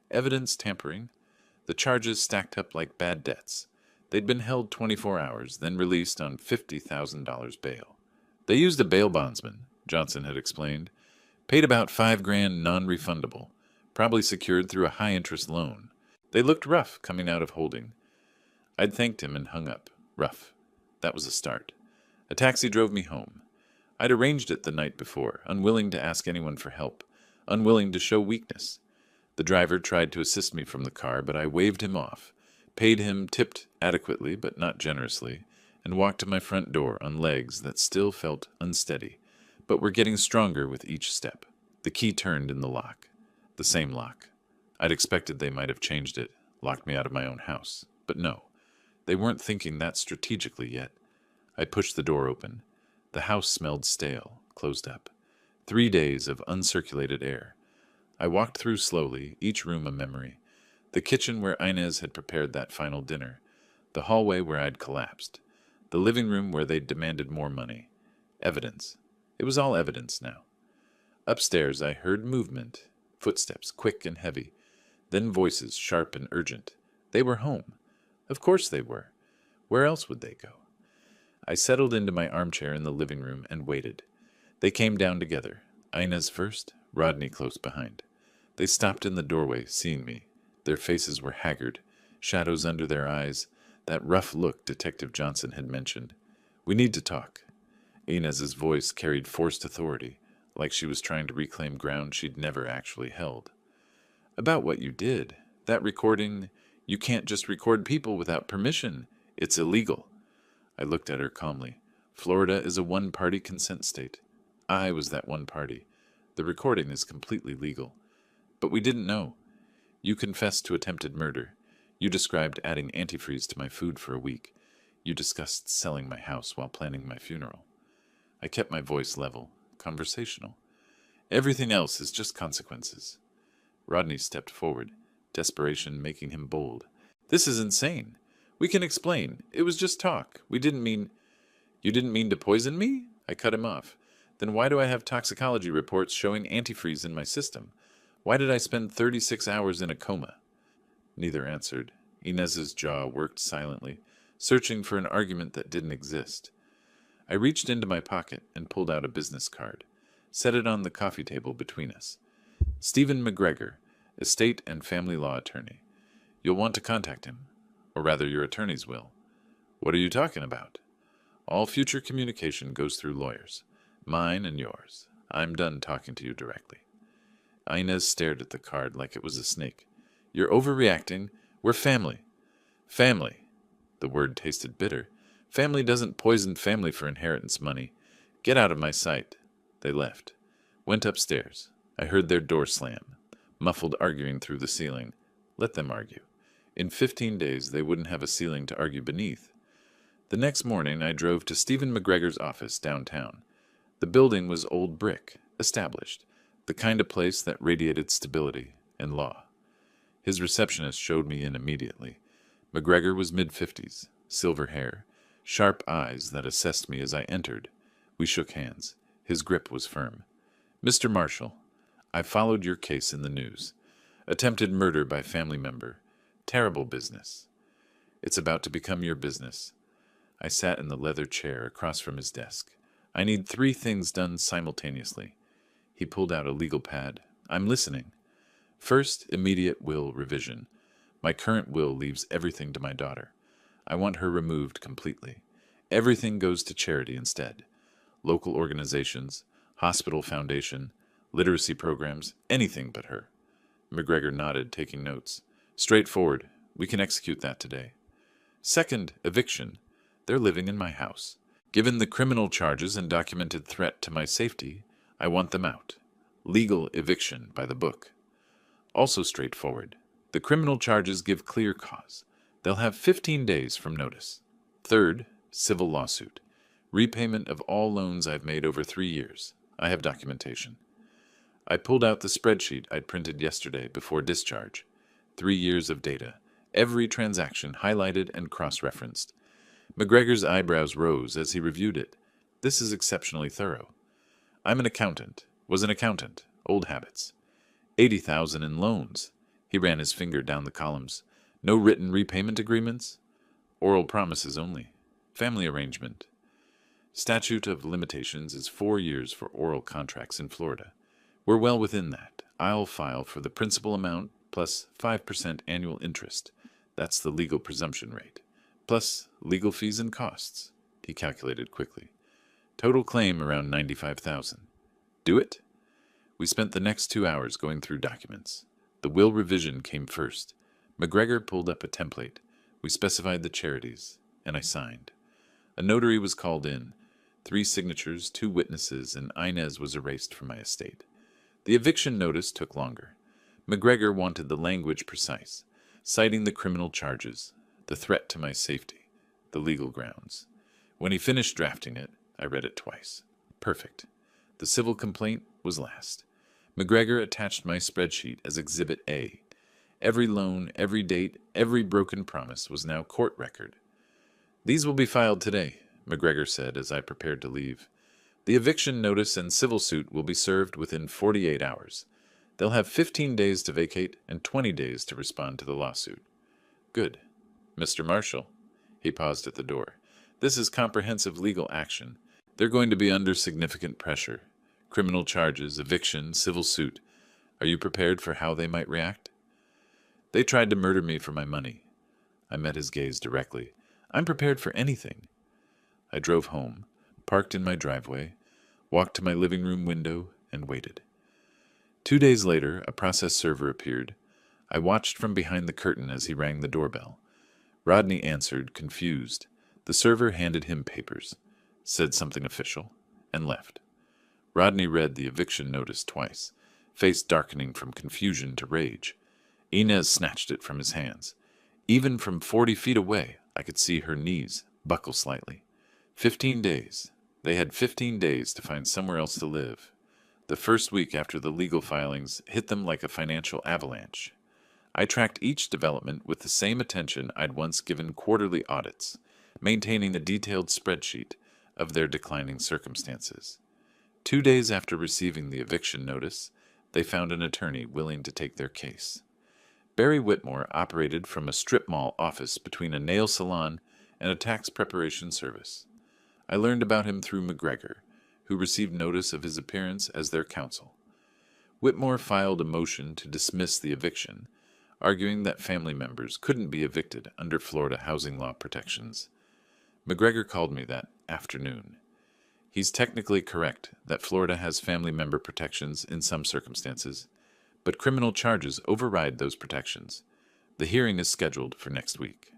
evidence tampering. The charges stacked up like bad debts. They'd been held 24 hours, then released on $50,000 bail. They used a bail bondsman, Johnson had explained. Paid about $5,000 non-refundable, probably secured through a high-interest loan. They looked rough coming out of holding. I'd thanked him and hung up. Rough. That was a start. A taxi drove me home. I'd arranged it the night before, unwilling to ask anyone for help, unwilling to show weakness. The driver tried to assist me from the car, but I waved him off, paid him, tipped adequately but not generously, and walked to my front door on legs that still felt unsteady, but were getting stronger with each step. The key turned in the lock. The same lock. I'd expected they might have changed it, locked me out of my own house. But no, they weren't thinking that strategically yet. I pushed the door open. The house smelled stale, closed up. 3 days of uncirculated air. I walked through slowly, each room a memory. The kitchen where Inez had prepared that final dinner. The hallway where I'd collapsed. The living room where they'd demanded more money. Evidence. It was all evidence now. Upstairs I heard movement, footsteps quick and heavy. Then voices, sharp and urgent. They were home. Of course they were. Where else would they go? I settled into my armchair in the living room and waited. They came down together. Inez first, Rodney close behind. They stopped in the doorway, seeing me. Their faces were haggard, shadows under their eyes, that rough look Detective Johnson had mentioned. We need to talk. Inez's voice carried forced authority, like she was trying to reclaim ground she'd never actually held. About what you did. That recording, you can't just record people without permission. It's illegal. I looked at her calmly. Florida is a one-party consent state. I was that one party. The recording is completely legal. But we didn't know. You confessed to attempted murder. You described adding antifreeze to my food for a week. You discussed selling my house while planning my funeral. I kept my voice level, conversational. Everything else is just consequences. Rodney stepped forward, desperation making him bold. This is insane. We can explain. It was just talk. We didn't mean... You didn't mean to poison me? I cut him off. Then why do I have toxicology reports showing antifreeze in my system? Why did I spend 36 hours in a coma? Neither answered. Inez's jaw worked silently, searching for an argument that didn't exist. I reached into my pocket and pulled out a business card, set it on the coffee table between us. Stephen McGregor, estate and family law attorney. You'll want to contact him, or rather your attorneys will. What are you talking about? All future communication goes through lawyers, mine and yours. I'm done talking to you directly. Inez stared at the card like it was a snake. You're overreacting. We're family. Family. The word tasted bitter. Family doesn't poison family for inheritance money. Get out of my sight. They left. Went upstairs. I heard their door slam. Muffled arguing through the ceiling. Let them argue. In 15 days they wouldn't have a ceiling to argue beneath. The next morning I drove to Stephen McGregor's office downtown. The building was old brick, established, the kind of place that radiated stability and law. His receptionist showed me in immediately. McGregor was mid-50s, silver hair, sharp eyes that assessed me as I entered. We shook hands. His grip was firm. "Mr. Marshall, I followed your case in the news. Attempted murder by family member. Terrible business. It's about to become your business." I sat in the leather chair across from his desk. "I need 3 things done simultaneously." He pulled out a legal pad. "I'm listening. First, immediate will revision. My current will leaves everything to my daughter. I want her removed completely. Everything goes to charity instead. Local organizations, hospital foundation, literacy programs, anything but her." McGregor nodded, taking notes. "Straightforward. We can execute that today. Second, eviction. They're living in my house. Given the criminal charges and documented threat to my safety, I want them out. Legal eviction by the book. Also straightforward. The criminal charges give clear cause. They'll have 15 days from notice. Third, civil lawsuit. Repayment of all loans I've made over 3 years. I have documentation." I pulled out the spreadsheet I'd printed yesterday before discharge. 3 years of data. Every transaction highlighted and cross-referenced. McGregor's eyebrows rose as he reviewed it. "This is exceptionally thorough. I'm an accountant. Was an accountant. Old habits. 80,000 in loans." He ran his finger down the columns. "No written repayment agreements? Oral promises only. Family arrangement. Statute of limitations is 4 years for oral contracts in Florida. We're well within that. I'll file for the principal amount plus 5% annual interest. That's the legal presumption rate. Plus legal fees and costs." He calculated quickly. "Total claim around 95,000. Do it?" We spent the next 2 hours going through documents. The will revision came first. McGregor pulled up a template. We specified the charities, and I signed. A notary was called in. 3 signatures, 2 witnesses, and Inez was erased from my estate. The eviction notice took longer. McGregor wanted the language precise, citing the criminal charges, the threat to my safety, the legal grounds. When he finished drafting it, I read it twice. Perfect. The civil complaint was last. McGregor attached my spreadsheet as Exhibit A. Every loan, every date, every broken promise was now court record. "These will be filed today," McGregor said as I prepared to leave. "The eviction notice and civil suit will be served within 48 hours. They'll have 15 days to vacate and 20 days to respond to the lawsuit." "Good. Mr. Marshall." He paused at the door. "This is comprehensive legal action. They're going to be under significant pressure. Criminal charges, eviction, civil suit. Are you prepared for how they might react?" "They tried to murder me for my money." I met his gaze directly. "I'm prepared for anything." I drove home, parked in my driveway, walked to my living room window, and waited. 2 days later, a process server appeared. I watched from behind the curtain as he rang the doorbell. Rodney answered, confused. The server handed him papers, said something official, and left. Rodney read the eviction notice twice, face darkening from confusion to rage. Inez snatched it from his hands. Even from 40 feet away, I could see her knees buckle slightly. 15 days. They had 15 days to find somewhere else to live. The first week after the legal filings hit them like a financial avalanche. I tracked each development with the same attention I'd once given quarterly audits, maintaining a detailed spreadsheet of their declining circumstances. 2 days after receiving the eviction notice, they found an attorney willing to take their case. Barry Whitmore operated from a strip mall office between a nail salon and a tax preparation service. I learned about him through McGregor, who received notice of his appearance as their counsel. Whitmore filed a motion to dismiss the eviction, arguing that family members couldn't be evicted under Florida housing law protections. McGregor called me that afternoon. He's technically correct that Florida has family member protections in some circumstances, but criminal charges override those protections. The hearing is scheduled for next week.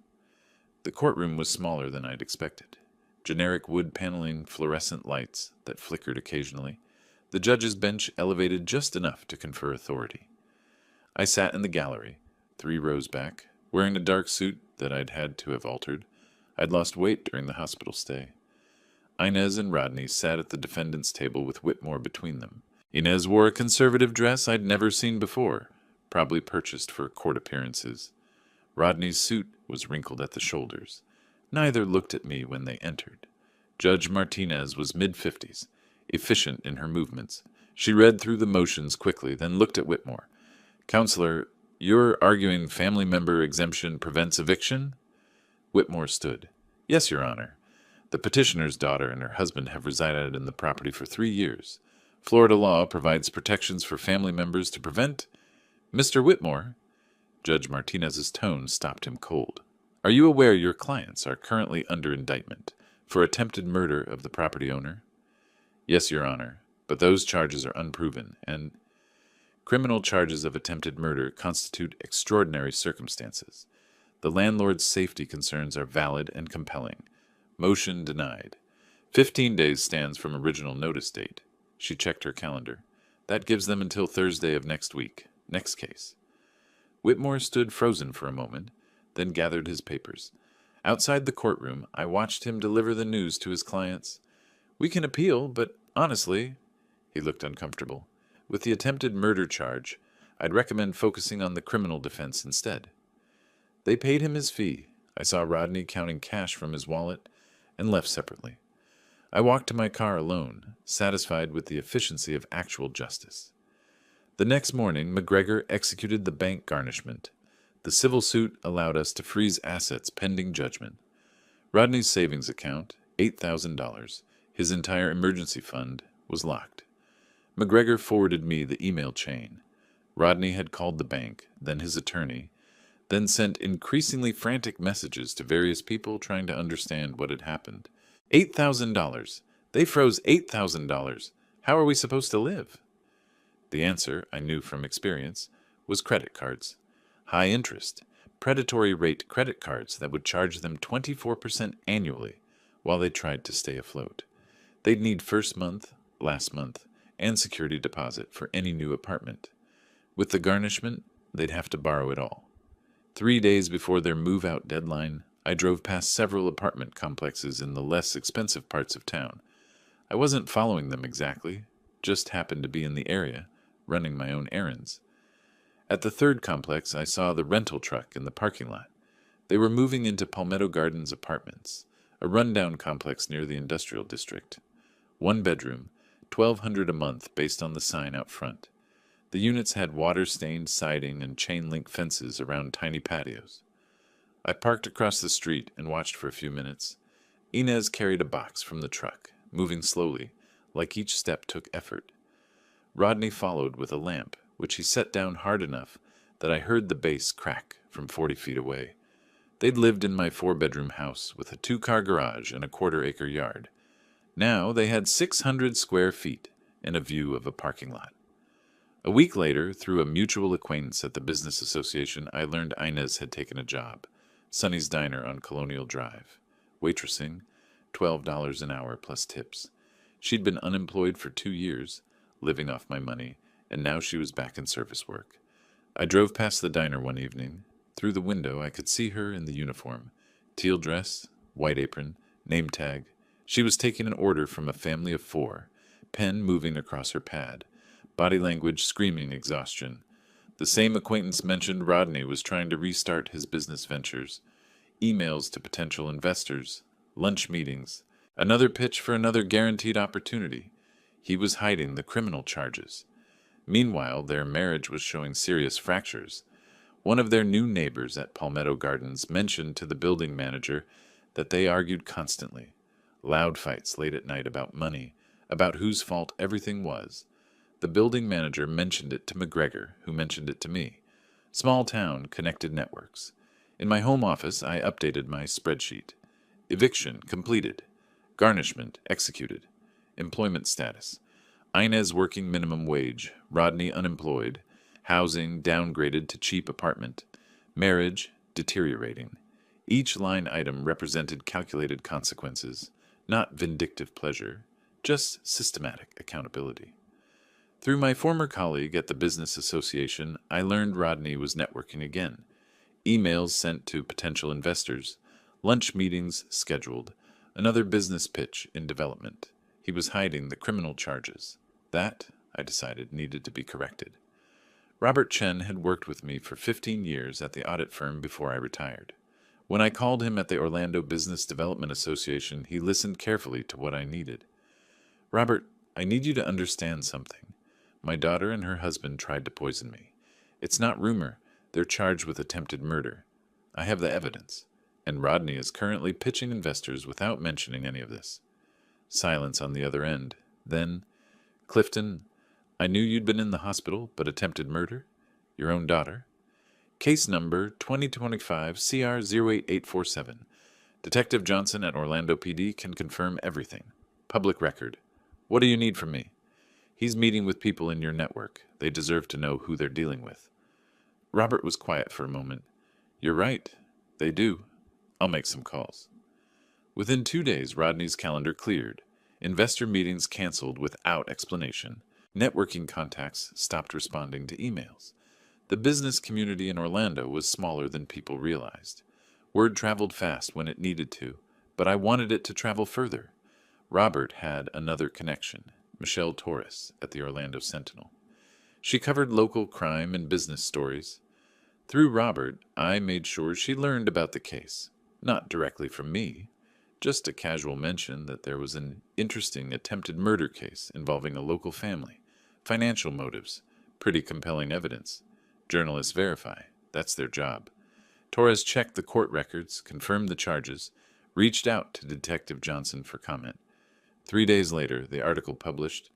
The courtroom was smaller than I'd expected. Generic wood paneling, fluorescent lights that flickered occasionally. The judge's bench elevated just enough to confer authority. I sat in the gallery, 3 rows back, wearing a dark suit that I'd had to have altered. I'd lost weight during the hospital stay. Inez and Rodney sat at the defendant's table with Whitmore between them. Inez wore a conservative dress I'd never seen before, probably purchased for court appearances. Rodney's suit was wrinkled at the shoulders. Neither looked at me when they entered. Judge Martinez was mid-50s, efficient in her movements. She read through the motions quickly, then looked at Whitmore. "Counselor, you're arguing family member exemption prevents eviction?" Whitmore stood. "Yes, Your Honor. The petitioner's daughter and her husband have resided in the property for 3 years. Florida law provides protections for family members to prevent—" "Mr. Whitmore," Judge Martinez's tone stopped him cold. "Are you aware your clients are currently under indictment for attempted murder of the property owner?" "Yes, Your Honor, but those charges are unproven, and—" "Criminal charges of attempted murder constitute extraordinary circumstances. The landlord's safety concerns are valid and compelling. Motion denied. 15 days stands from original notice date." She checked her calendar. "That gives them until Thursday of next week. Next case." Whitmore stood frozen for a moment, then gathered his papers. Outside the courtroom, I watched him deliver the news to his clients. "We can appeal, but honestly," he looked uncomfortable, "with the attempted murder charge, I'd recommend focusing on the criminal defense instead." They paid him his fee. I saw Rodney counting cash from his wallet and left separately. I walked to my car alone, satisfied with the efficiency of actual justice. The next morning, McGregor executed the bank garnishment. The civil suit allowed us to freeze assets pending judgment. Rodney's savings account, $8,000, his entire emergency fund, was locked. McGregor forwarded me the email chain. Rodney had called the bank, then his attorney, then sent increasingly frantic messages to various people trying to understand what had happened. $8,000. They froze $8,000. How are we supposed to live? The answer, I knew from experience, was credit cards. High interest, predatory rate credit cards that would charge them 24% annually while they tried to stay afloat. They'd need first month, last month, and security deposit for any new apartment. With the garnishment, they'd have to borrow it all. 3 days before their move-out deadline, I drove past several apartment complexes in the less expensive parts of town. I wasn't following them exactly, just happened to be in the area, running my own errands. At the third complex, I saw the rental truck in the parking lot. They were moving into Palmetto Gardens Apartments, a rundown complex near the industrial district. 1 bedroom, $1,200 a month based on the sign out front. The units had water-stained siding and chain-link fences around tiny patios. I parked across the street and watched for a few minutes. Inez carried a box from the truck, moving slowly, like each step took effort. Rodney followed with a lamp, which he set down hard enough that I heard the base crack from 40 feet away. They'd lived in my 4-bedroom house with a 2-car garage and a 1/4-acre yard. Now they had 600 square feet and a view of a parking lot. A week later, through a mutual acquaintance at the business association, I learned Inez had taken a job, Sonny's Diner on Colonial Drive. Waitressing, $12 an hour plus tips. She'd been unemployed for 2 years, living off my money, and now she was back in service work. I drove past the diner one evening. Through the window, I could see her in the uniform. Teal dress, white apron, name tag. She was taking an order from a family of 4, pen moving across her pad. Body language screaming exhaustion. The same acquaintance mentioned Rodney was trying to restart his business ventures. Emails to potential investors. Lunch meetings. Another pitch for another guaranteed opportunity. He was hiding the criminal charges. Meanwhile, their marriage was showing serious fractures. One of their new neighbors at Palmetto Gardens mentioned to the building manager that they argued constantly. Loud fights late at night about money, about whose fault everything was. The building manager mentioned it to McGregor, who mentioned it to me. Small town, connected networks. In my home office, I updated my spreadsheet. Eviction completed. Garnishment executed. Employment status. Inez working minimum wage. Rodney unemployed. Housing downgraded to cheap apartment. Marriage deteriorating. Each line item represented calculated consequences, not vindictive pleasure, just systematic accountability. Through my former colleague at the business association, I learned Rodney was networking again. Emails sent to potential investors, lunch meetings scheduled, another business pitch in development. He was hiding the criminal charges. That, I decided, needed to be corrected. Robert Chen had worked with me for 15 years at the audit firm before I retired. When I called him at the Orlando Business Development Association, he listened carefully to what I needed. Robert, I need you to understand something. My daughter and her husband tried to poison me. It's not rumor. They're charged with attempted murder. I have the evidence. And Rodney is currently pitching investors without mentioning any of this. Silence on the other end. Then, Clifton, I knew you'd been in the hospital, but attempted murder? Your own daughter? Case number 2025 CR 08847. Detective Johnson at Orlando PD can confirm everything. Public record. What do you need from me? He's meeting with people in your network. They deserve to know who they're dealing with. Robert was quiet for a moment. You're right. They do. I'll make some calls. Within 2 days, Rodney's calendar cleared. Investor meetings canceled without explanation. Networking contacts stopped responding to emails. The business community in Orlando was smaller than people realized. Word traveled fast when it needed to, but I wanted it to travel further. Robert had another connection, Michelle Torres at the Orlando Sentinel. She covered local crime and business stories. Through Robert, I made sure she learned about the case. Not directly from me, just a casual mention that there was an interesting attempted murder case involving a local family. Financial motives, pretty compelling evidence. Journalists verify. That's their job. Torres checked the court records, confirmed the charges, reached out to Detective Johnson for comment. 3 days later, the article published,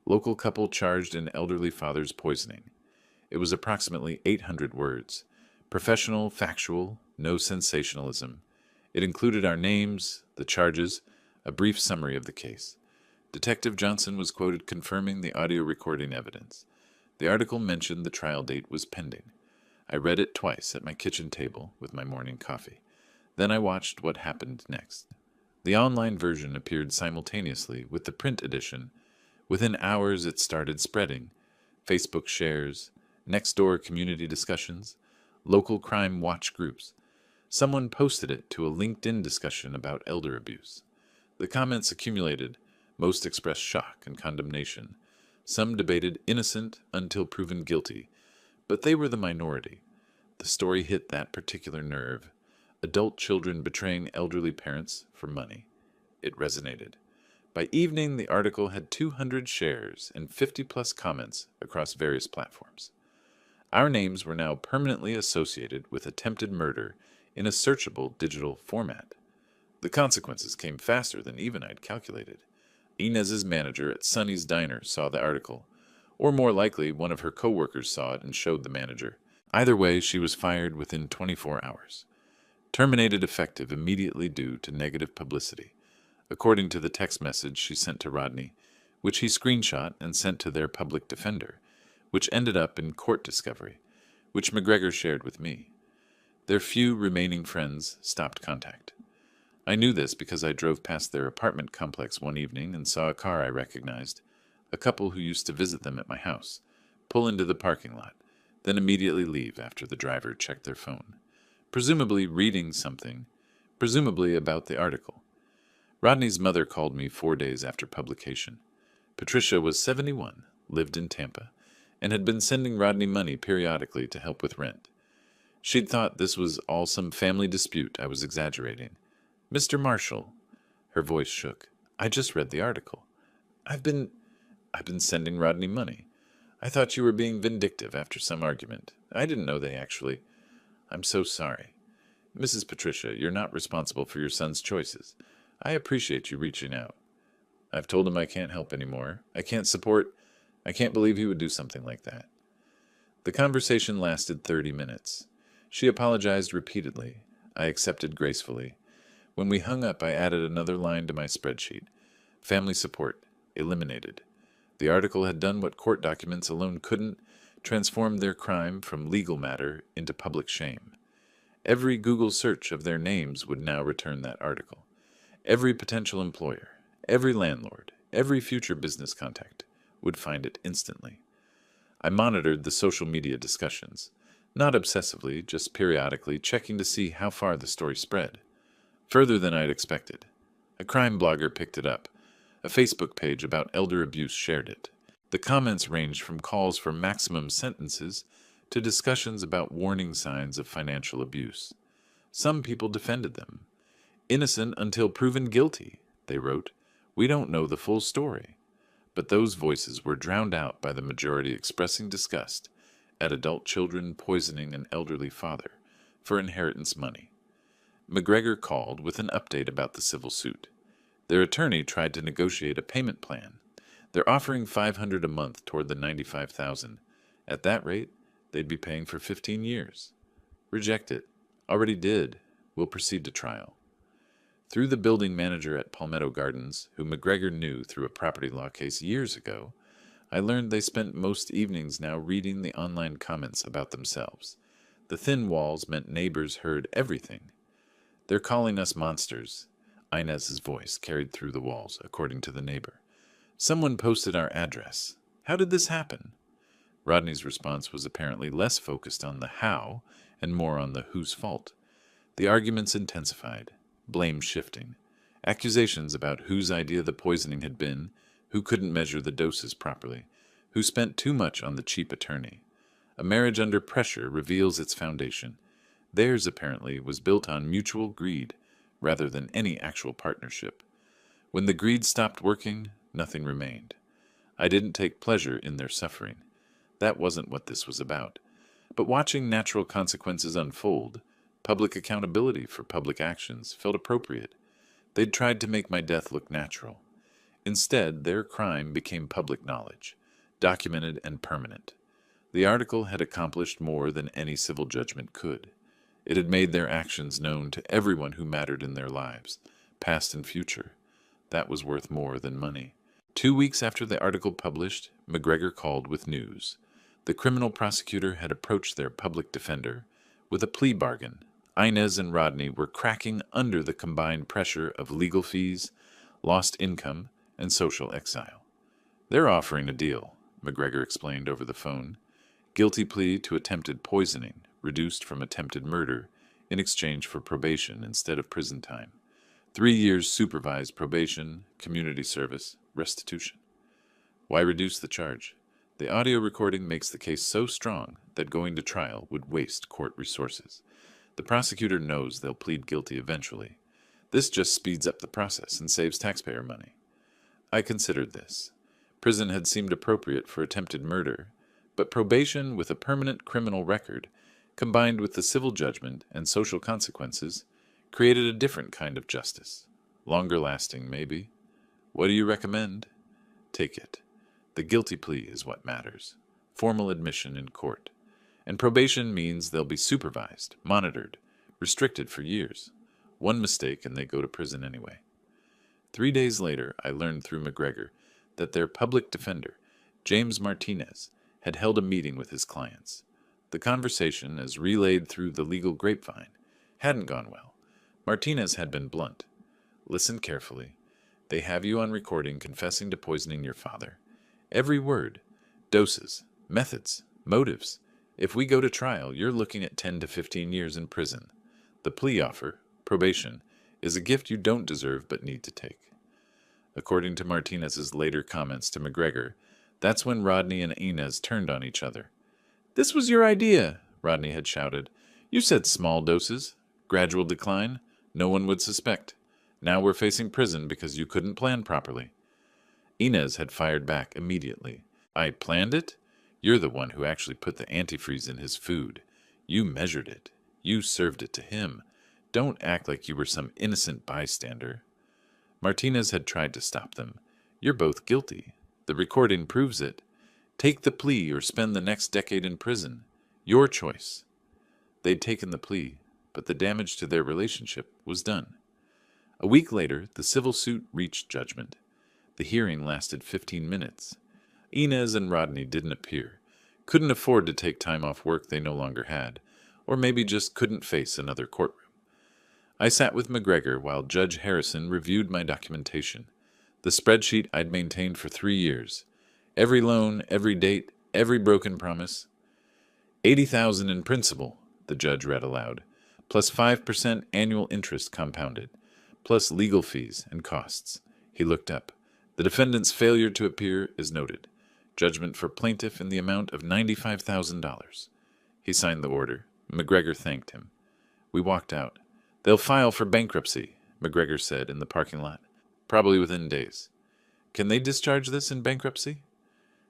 Local couple charged in elderly father's poisoning. It was approximately 800 words. Professional, factual, no sensationalism. It included our names, the charges, a brief summary of the case. Detective Johnson was quoted confirming the audio recording evidence. The article mentioned the trial date was pending. I read it twice at my kitchen table with my morning coffee. Then I watched what happened next. The online version appeared simultaneously with the print edition. Within hours it started spreading. Facebook shares, Nextdoor community discussions, local crime watch groups. Someone posted it to a LinkedIn discussion about elder abuse. The comments accumulated. Most expressed shock and condemnation. Some debated innocent until proven guilty, but they were the minority. The story hit that particular nerve. Adult children betraying elderly parents for money. It resonated. By evening, the article had 200 shares and 50-plus comments across various platforms. Our names were now permanently associated with attempted murder in a searchable digital format. The consequences came faster than even I'd calculated. Inez's manager at Sonny's Diner saw the article, or more likely, one of her coworkers saw it and showed the manager. Either way, she was fired within 24 hours. Terminated effective immediately due to negative publicity, according to the text message she sent to Rodney, which he screenshot and sent to their public defender, which ended up in court discovery, which McGregor shared with me. Their few remaining friends stopped contact. I knew this because I drove past their apartment complex one evening and saw a car I recognized, a couple who used to visit them at my house, pull into the parking lot, then immediately leave after the driver checked their phone, presumably reading something, presumably about the article. Rodney's mother called me 4 days after publication. Patricia was 71, lived in Tampa, and had been sending Rodney money periodically to help with rent. She'd thought this was all some family dispute I was exaggerating. Mr. Marshall, her voice shook. I just read the article. I've been sending Rodney money. I thought you were being vindictive after some argument. I didn't know they actually. I'm so sorry. Mrs. Patricia, you're not responsible for your son's choices. I appreciate you reaching out. I've told him I can't help anymore. I can't believe he would do something like that. The conversation lasted 30 minutes. She apologized repeatedly. I accepted gracefully. When we hung up, I added another line to my spreadsheet. Family support. Eliminated. The article had done what court documents alone couldn't, transformed their crime from legal matter into public shame. Every Google search of their names would now return that article. Every potential employer, every landlord, every future business contact would find it instantly. I monitored the social media discussions, not obsessively, just periodically checking to see how far the story spread. Further than I'd expected. A crime blogger picked it up. A Facebook page about elder abuse shared it. The comments ranged from calls for maximum sentences to discussions about warning signs of financial abuse. Some people defended them. Innocent until proven guilty, they wrote. We don't know the full story. But those voices were drowned out by the majority expressing disgust at adult children poisoning an elderly father for inheritance money. McGregor called with an update about the civil suit. Their attorney tried to negotiate a payment plan. They're offering $500 a month toward the $95,000. At that rate, they'd be paying for 15 years. Reject it. Already did. We'll proceed to trial. Through the building manager at Palmetto Gardens, who McGregor knew through a property law case years ago, I learned they spent most evenings now reading the online comments about themselves. The thin walls meant neighbors heard everything. They're calling us monsters. Inez's voice carried through the walls, according to the neighbor. Someone posted our address. How did this happen? Rodney's response was apparently less focused on the how and more on the whose fault. The arguments intensified. Blame shifting. Accusations about whose idea the poisoning had been, who couldn't measure the doses properly, who spent too much on the cheap attorney. A marriage under pressure reveals its foundation. Theirs, apparently, was built on mutual greed, rather than any actual partnership. When the greed stopped working, nothing remained. I didn't take pleasure in their suffering. That wasn't what this was about. But watching natural consequences unfold, public accountability for public actions, felt appropriate. They'd tried to make my death look natural. Instead, their crime became public knowledge, documented and permanent. The article had accomplished more than any civil judgment could. It had made their actions known to everyone who mattered in their lives, past and future. That was worth more than money. 2 weeks after the article published, McGregor called with news. The criminal prosecutor had approached their public defender with a plea bargain. Inez and Rodney were cracking under the combined pressure of legal fees, lost income, and social exile. They're offering a deal, McGregor explained over the phone. Guilty plea to attempted poisoning, reduced from attempted murder, in exchange for probation instead of prison time. 3 years supervised probation, community service, restitution. Why reduce the charge? The audio recording makes the case so strong that going to trial would waste court resources. The prosecutor knows they'll plead guilty eventually. This just speeds up the process and saves taxpayer money. I considered this. Prison had seemed appropriate for attempted murder, but probation with a permanent criminal record, combined with the civil judgment and social consequences, created a different kind of justice. Longer lasting, maybe. What do you recommend? Take it. The guilty plea is what matters. Formal admission in court. And probation means they'll be supervised, monitored, restricted for years. One mistake and they go to prison anyway. 3 days later, I learned through McGregor that their public defender, James Martinez, had held a meeting with his clients. The conversation, as relayed through the legal grapevine, hadn't gone well. Martinez had been blunt. Listen carefully. They have you on recording confessing to poisoning your father. Every word. Doses. Methods. Motives. If we go to trial, you're looking at 10 to 15 years in prison. The plea offer, probation, is a gift you don't deserve but need to take. According to Martinez's later comments to McGregor, that's when Rodney and Inez turned on each other. "This was your idea," Rodney had shouted. "You said small doses, gradual decline, no one would suspect. Now we're facing prison because you couldn't plan properly." Inez had fired back immediately. "I planned it? You're the one who actually put the antifreeze in his food. You measured it. You served it to him. Don't act like you were some innocent bystander." Martinez had tried to stop them. "You're both guilty. The recording proves it. Take the plea or spend the next decade in prison. Your choice." They'd taken the plea, but the damage to their relationship was done. A week later, the civil suit reached judgment. The hearing lasted 15 minutes. Inez and Rodney didn't appear, couldn't afford to take time off work they no longer had, or maybe just couldn't face another courtroom. I sat with McGregor while Judge Harrison reviewed my documentation, the spreadsheet I'd maintained for 3 years. Every loan, every date, every broken promise. 80,000 in principal, the judge read aloud, plus 5% annual interest compounded, plus legal fees and costs. He looked up. The defendant's failure to appear is noted. Judgment for plaintiff in the amount of $95,000. He signed the order. McGregor thanked him. We walked out. They'll file for bankruptcy, McGregor said in the parking lot. Probably within days. Can they discharge this in bankruptcy?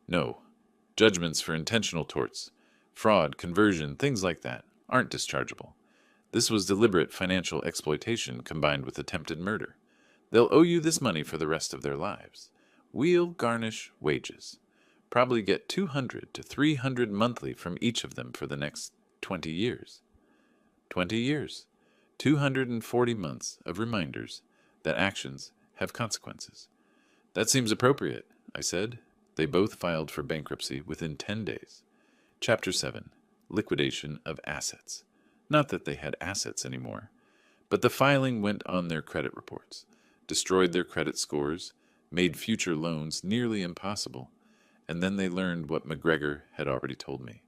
No. Judgments for intentional torts, fraud, conversion, things like that, aren't dischargeable. This was deliberate financial exploitation combined with attempted murder. They'll owe you this money for the rest of their lives. We'll garnish wages. Probably get $200 to $300 monthly from each of them for the next 20 years. 20 years. 240 months of reminders that actions have consequences. That seems appropriate, I said. They both filed for bankruptcy within 10 days. Chapter 7. Liquidation of assets. Not that they had assets anymore, but the filing went on their credit reports, destroyed their credit scores, made future loans nearly impossible, and then they learned what McGregor had already told me.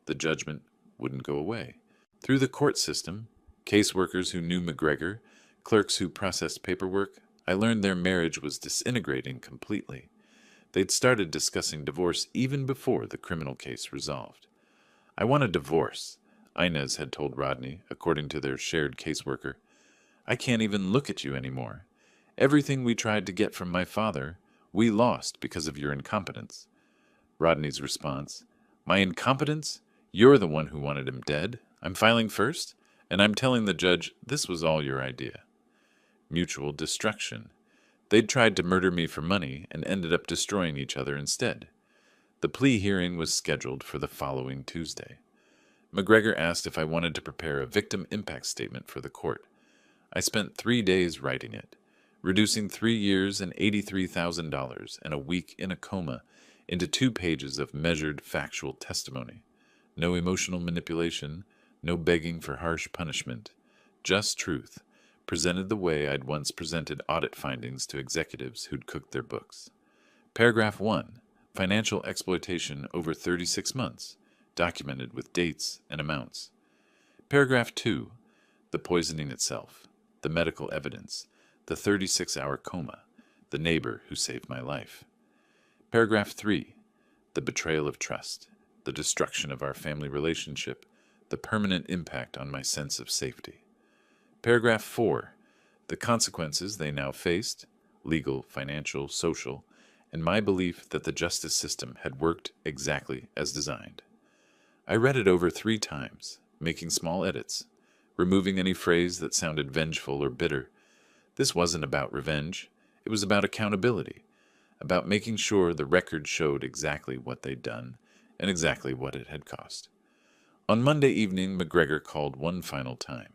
The judgment wouldn't go away. Through the court system, caseworkers who knew McGregor, clerks who processed paperwork, I learned their marriage was disintegrating completely. They'd started discussing divorce even before the criminal case resolved. I want a divorce, Inez had told Rodney, according to their shared caseworker. I can't even look at you anymore. Everything we tried to get from my father, we lost because of your incompetence. Rodney's response, my incompetence? You're the one who wanted him dead. I'm filing first, and I'm telling the judge this was all your idea. Mutual destruction. They'd tried to murder me for money and ended up destroying each other instead. The plea hearing was scheduled for the following Tuesday. McGregor asked if I wanted to prepare a victim impact statement for the court. I spent 3 days writing it, reducing 3 years and $83,000 and a week in a coma into 2 pages of measured factual testimony. No emotional manipulation, no begging for harsh punishment, just truth, presented the way I'd once presented audit findings to executives who'd cooked their books. Paragraph 1, financial exploitation over 36 months, documented with dates and amounts. Paragraph 2, the poisoning itself, the medical evidence, the 36-hour coma, the neighbor who saved my life. Paragraph 3, the betrayal of trust, the destruction of our family relationship, the permanent impact on my sense of safety. Paragraph 4, the consequences they now faced, legal, financial, social, and my belief that the justice system had worked exactly as designed. I read it over 3 times, making small edits, removing any phrase that sounded vengeful or bitter. This wasn't about revenge. It was about accountability, about making sure the record showed exactly what they'd done and exactly what it had cost. On Monday evening, McGregor called one final time.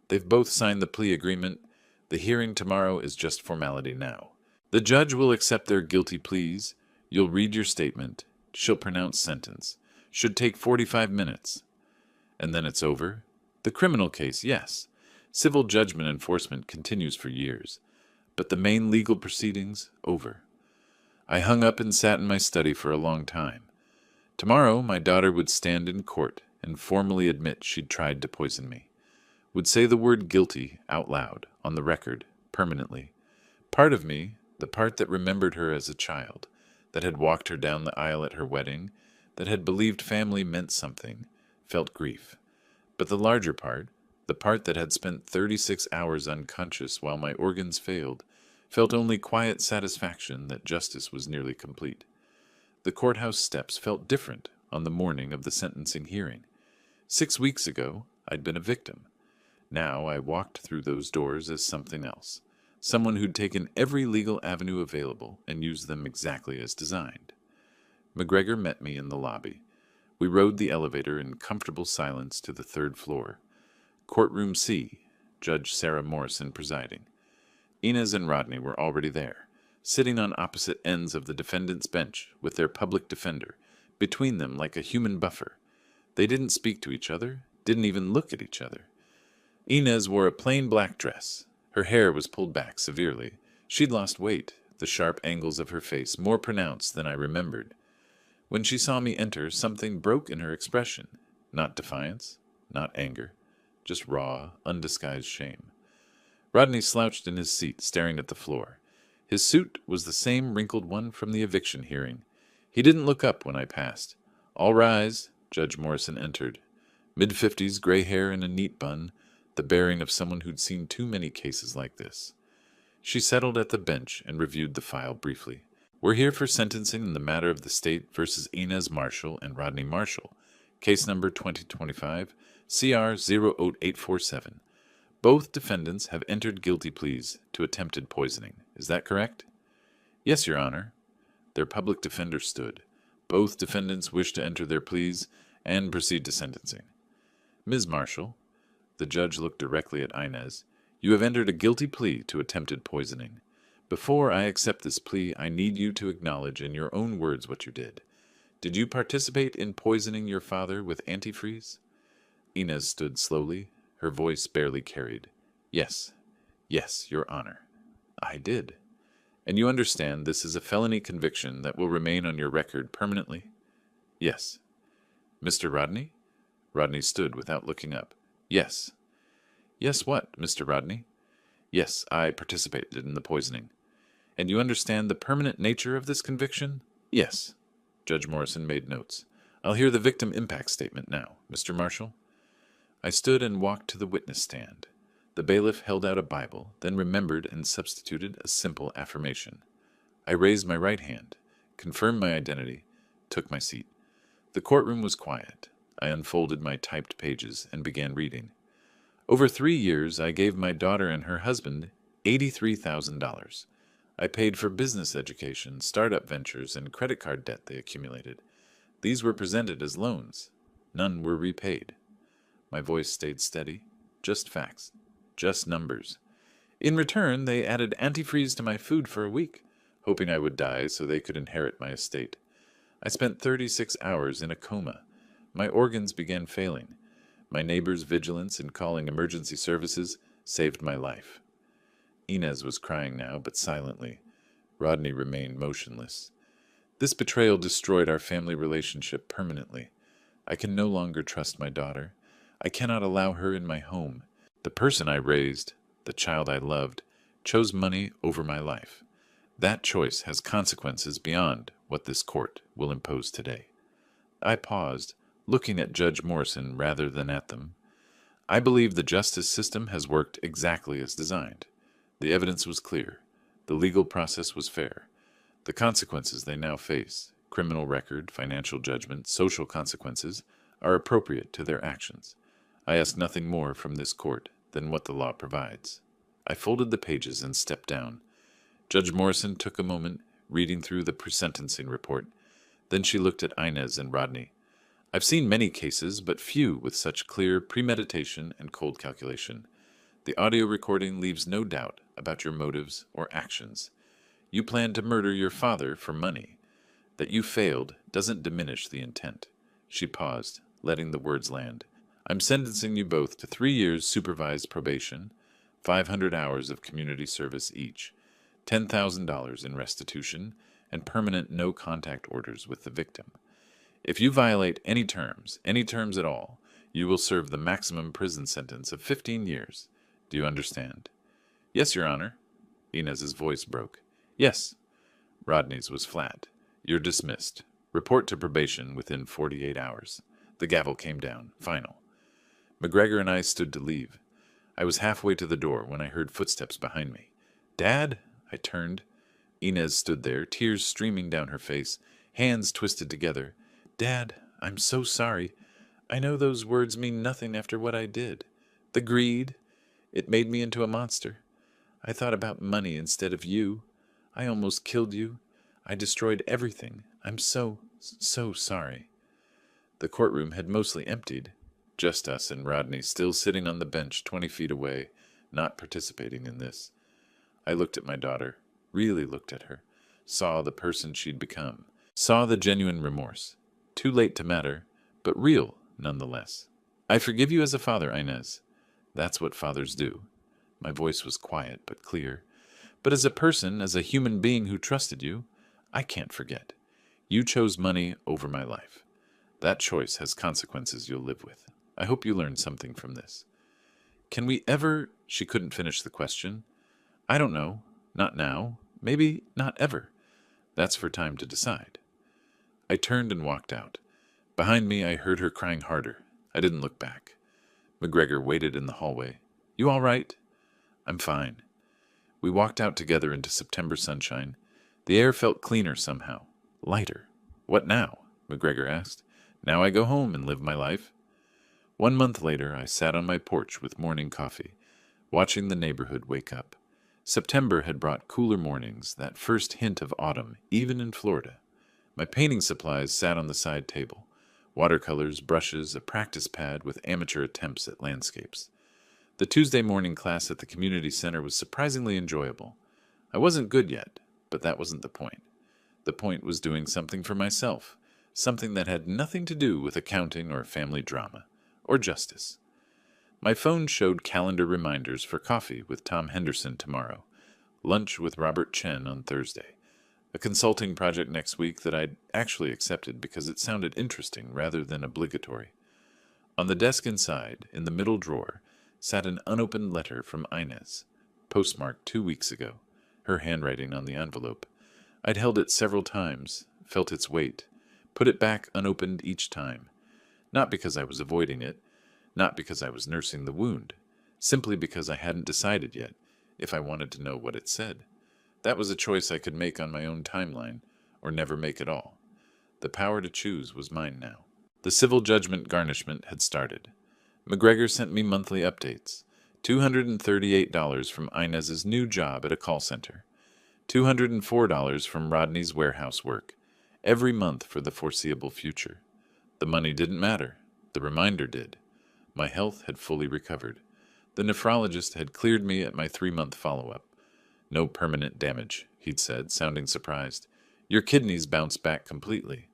They've both signed the plea agreement. The hearing tomorrow is just formality now. The judge will accept their guilty pleas. You'll read your statement. She'll pronounce sentence. Should take 45 minutes. And then it's over? The criminal case, yes. Civil judgment enforcement continues for years. But the main legal proceedings, over. I hung up and sat in my study for a long time. Tomorrow, my daughter would stand in court and formally admit she'd tried to poison me. Would say the word guilty out loud, on the record, permanently. Part of me, the part that remembered her as a child, that had walked her down the aisle at her wedding, that had believed family meant something, felt grief. But the larger part, the part that had spent 36 hours unconscious while my organs failed, felt only quiet satisfaction that justice was nearly complete. The courthouse steps felt different on the morning of the sentencing hearing. 6 weeks ago, I'd been a victim. Now I walked through those doors as something else, someone who'd taken every legal avenue available and used them exactly as designed. McGregor met me in the lobby. We rode the elevator in comfortable silence to the 3rd floor. Courtroom C, Judge Sarah Morrison presiding. Inez and Rodney were already there, sitting on opposite ends of the defendant's bench with their public defender, between them like a human buffer. They didn't speak to each other, didn't even look at each other. Inez wore a plain black dress. Her hair was pulled back severely. She'd lost weight, the sharp angles of her face more pronounced than I remembered. When she saw me enter, something broke in her expression. Not defiance, not anger, just raw, undisguised shame. Rodney slouched in his seat, staring at the floor. His suit was the same wrinkled one from the eviction hearing. He didn't look up when I passed. All rise. Judge Morrison entered. Mid-50s, gray hair and a neat bun, the bearing of someone who'd seen too many cases like this. She settled at the bench and reviewed the file briefly. We're here for sentencing in the matter of the state versus Inez Marshall and Rodney Marshall, case number 2025, CR 00847. Both defendants have entered guilty pleas to attempted poisoning. Is that correct? Yes, Your Honor. Their public defender stood. Both defendants wish to enter their pleas and proceed to sentencing. Ms. Marshall, the judge looked directly at Inez, you have entered a guilty plea to attempted poisoning. Before I accept this plea, I need you to acknowledge in your own words what you did. Did you participate in poisoning your father with antifreeze? Inez stood slowly, her voice barely carried. Yes, Your Honor. I did. And you understand this is a felony conviction that will remain on your record permanently? Yes. Mr. Rodney? Rodney stood without looking up. Yes. Yes, what, Mr. Rodney? Yes, I participated in the poisoning. And you understand the permanent nature of this conviction? Yes. Judge Morrison made notes. I'll hear the victim impact statement now, Mr. Marshall. I stood and walked to the witness stand. The bailiff held out a Bible, then remembered and substituted a simple affirmation. I raised my right hand, confirmed my identity, took my seat. The courtroom was quiet. I unfolded my typed pages and began reading. Over 3 years, I gave my daughter and her husband $83,000. I paid for business education, startup ventures, and credit card debt they accumulated. These were presented as loans. None were repaid. My voice stayed steady. Just facts. Just numbers. In return, they added antifreeze to my food for a week, hoping I would die so they could inherit my estate. I spent 36 hours in a coma. My organs began failing. My neighbor's vigilance in calling emergency services saved my life. Inez was crying now, but silently. Rodney remained motionless. This betrayal destroyed our family relationship permanently. I can no longer trust my daughter. I cannot allow her in my home. The person I raised, the child I loved, chose money over my life. That choice has consequences beyond what this court will impose today. I paused, looking at Judge Morrison rather than at them. I believe the justice system has worked exactly as designed. The evidence was clear. The legal process was fair. The consequences they now face, criminal record, financial judgment, social consequences, are appropriate to their actions. I ask nothing more from this court than what the law provides. I folded the pages and stepped down. Judge Morrison took a moment, reading through the pre-sentencing report. Then she looked at Inez and Rodney. I've seen many cases, but few with such clear premeditation and cold calculation. The audio recording leaves no doubt about your motives or actions. You planned to murder your father for money. That you failed doesn't diminish the intent. She paused, letting the words land. I'm sentencing you both to 3 years supervised probation, 500 hours of community service each, $10,000 in restitution, and permanent no-contact orders with the victim. If you violate any terms at all, you will serve the maximum prison sentence of 15 years. Do you understand? Yes, Your Honor. Inez's voice broke. Yes. Rodney's was flat. You're dismissed. Report to probation within 48 hours. The gavel came down, final. McGregor and I stood to leave. I was halfway to the door when I heard footsteps behind me. Dad? I turned. Inez stood there, tears streaming down her face, hands twisted together. Dad, I'm so sorry. I know those words mean nothing after what I did. The greed, it made me into a monster. I thought about money instead of you. I almost killed you. I destroyed everything. I'm so sorry. The courtroom had mostly emptied. Just us and Rodney still sitting on the bench 20 feet away, not participating in this. I looked at my daughter, really looked at her, saw the person she'd become, saw the genuine remorse. Too late to matter, but real nonetheless. I forgive you as a father, Inez. That's what fathers do. My voice was quiet but clear. But as a person, as a human being who trusted you, I can't forget. You chose money over my life. That choice has consequences you'll live with. I hope you learned something from this. Can we ever... She couldn't finish the question. I don't know. Not now. Maybe not ever. That's for time to decide. I turned and walked out. Behind me, I heard her crying harder. I didn't look back. McGregor waited in the hallway. You all right? I'm fine. We walked out together into September sunshine. The air felt cleaner somehow, lighter. What now? McGregor asked. Now I go home and live my life. 1 month later, I sat on my porch with morning coffee, watching the neighborhood wake up. September had brought cooler mornings, that first hint of autumn, even in Florida. My painting supplies sat on the side table. Watercolors, brushes, a practice pad with amateur attempts at landscapes. The Tuesday morning class at the community center was surprisingly enjoyable. I wasn't good yet, but that wasn't the point. The point was doing something for myself, something that had nothing to do with accounting or family drama, or justice. My phone showed calendar reminders for coffee with Tom Henderson tomorrow, lunch with Robert Chen on Thursday, a consulting project next week that I'd actually accepted because it sounded interesting rather than obligatory. On the desk inside, in the middle drawer, sat an unopened letter from Inez, postmarked 2 weeks ago, her handwriting on the envelope. I'd held it several times, felt its weight, put it back unopened each time, not because I was avoiding it, not because I was nursing the wound, simply because I hadn't decided yet if I wanted to know what it said. That was a choice I could make on my own timeline, or never make at all. The power to choose was mine now. The civil judgment garnishment had started. McGregor sent me monthly updates. $238 from Inez's new job at a call center. $204 from Rodney's warehouse work. Every month for the foreseeable future. The money didn't matter. The reminder did. My health had fully recovered. The nephrologist had cleared me at my 3-month follow-up. No permanent damage, he'd said, sounding surprised. Your kidneys bounced back completely.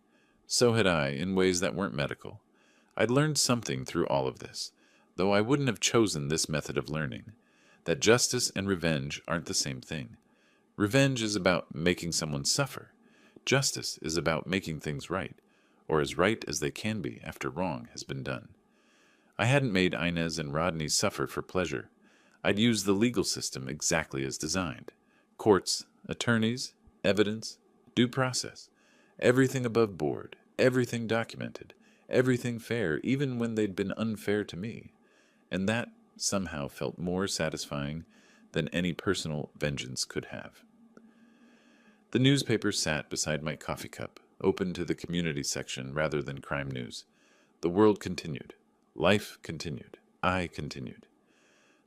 So had I, in ways that weren't medical. I'd learned something through all of this, though I wouldn't have chosen this method of learning. That justice and revenge aren't the same thing. Revenge is about making someone suffer. Justice is about making things right, or as right as they can be after wrong has been done. I hadn't made Inez and Rodney suffer for pleasure. I'd used the legal system exactly as designed. Courts, attorneys, evidence, due process. Everything above board, everything documented, everything fair, even when they'd been unfair to me. And that somehow felt more satisfying than any personal vengeance could have. The newspaper sat beside my coffee cup, open to the community section rather than crime news. The world continued. Life continued. I continued.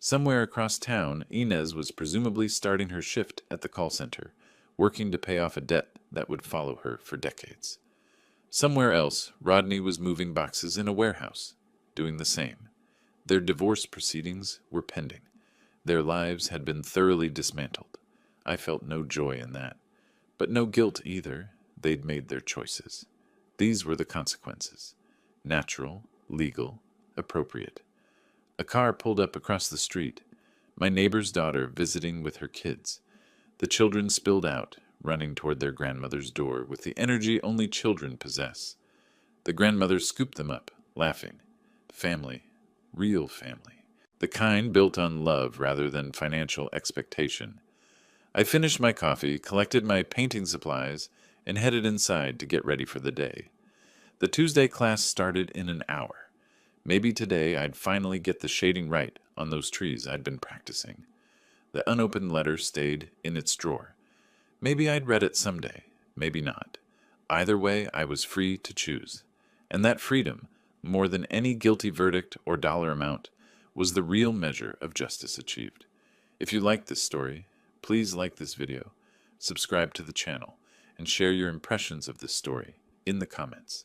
Somewhere across town, Inez was presumably starting her shift at the call center, working to pay off a debt that would follow her for decades. Somewhere else, Rodney was moving boxes in a warehouse, doing the same. Their divorce proceedings were pending. Their lives had been thoroughly dismantled. I felt no joy in that. But no guilt either. They'd made their choices. These were the consequences. Natural, legal, appropriate. A car pulled up across the street. My neighbor's daughter visiting with her kids. The children spilled out, running toward their grandmother's door with the energy only children possess. The grandmother scooped them up, laughing. Family. Real family. The kind built on love rather than financial expectation. I finished my coffee, collected my painting supplies, and headed inside to get ready for the day. The Tuesday class started in an hour. Maybe today I'd finally get the shading right on those trees I'd been practicing. The unopened letter stayed in its drawer. Maybe I'd read it someday, maybe not. Either way, I was free to choose. And that freedom, more than any guilty verdict or dollar amount, was the real measure of justice achieved. If you like this story, please like this video, subscribe to the channel, and share your impressions of this story in the comments.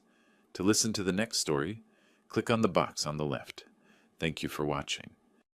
To listen to the next story, click on the box on the left. Thank you for watching.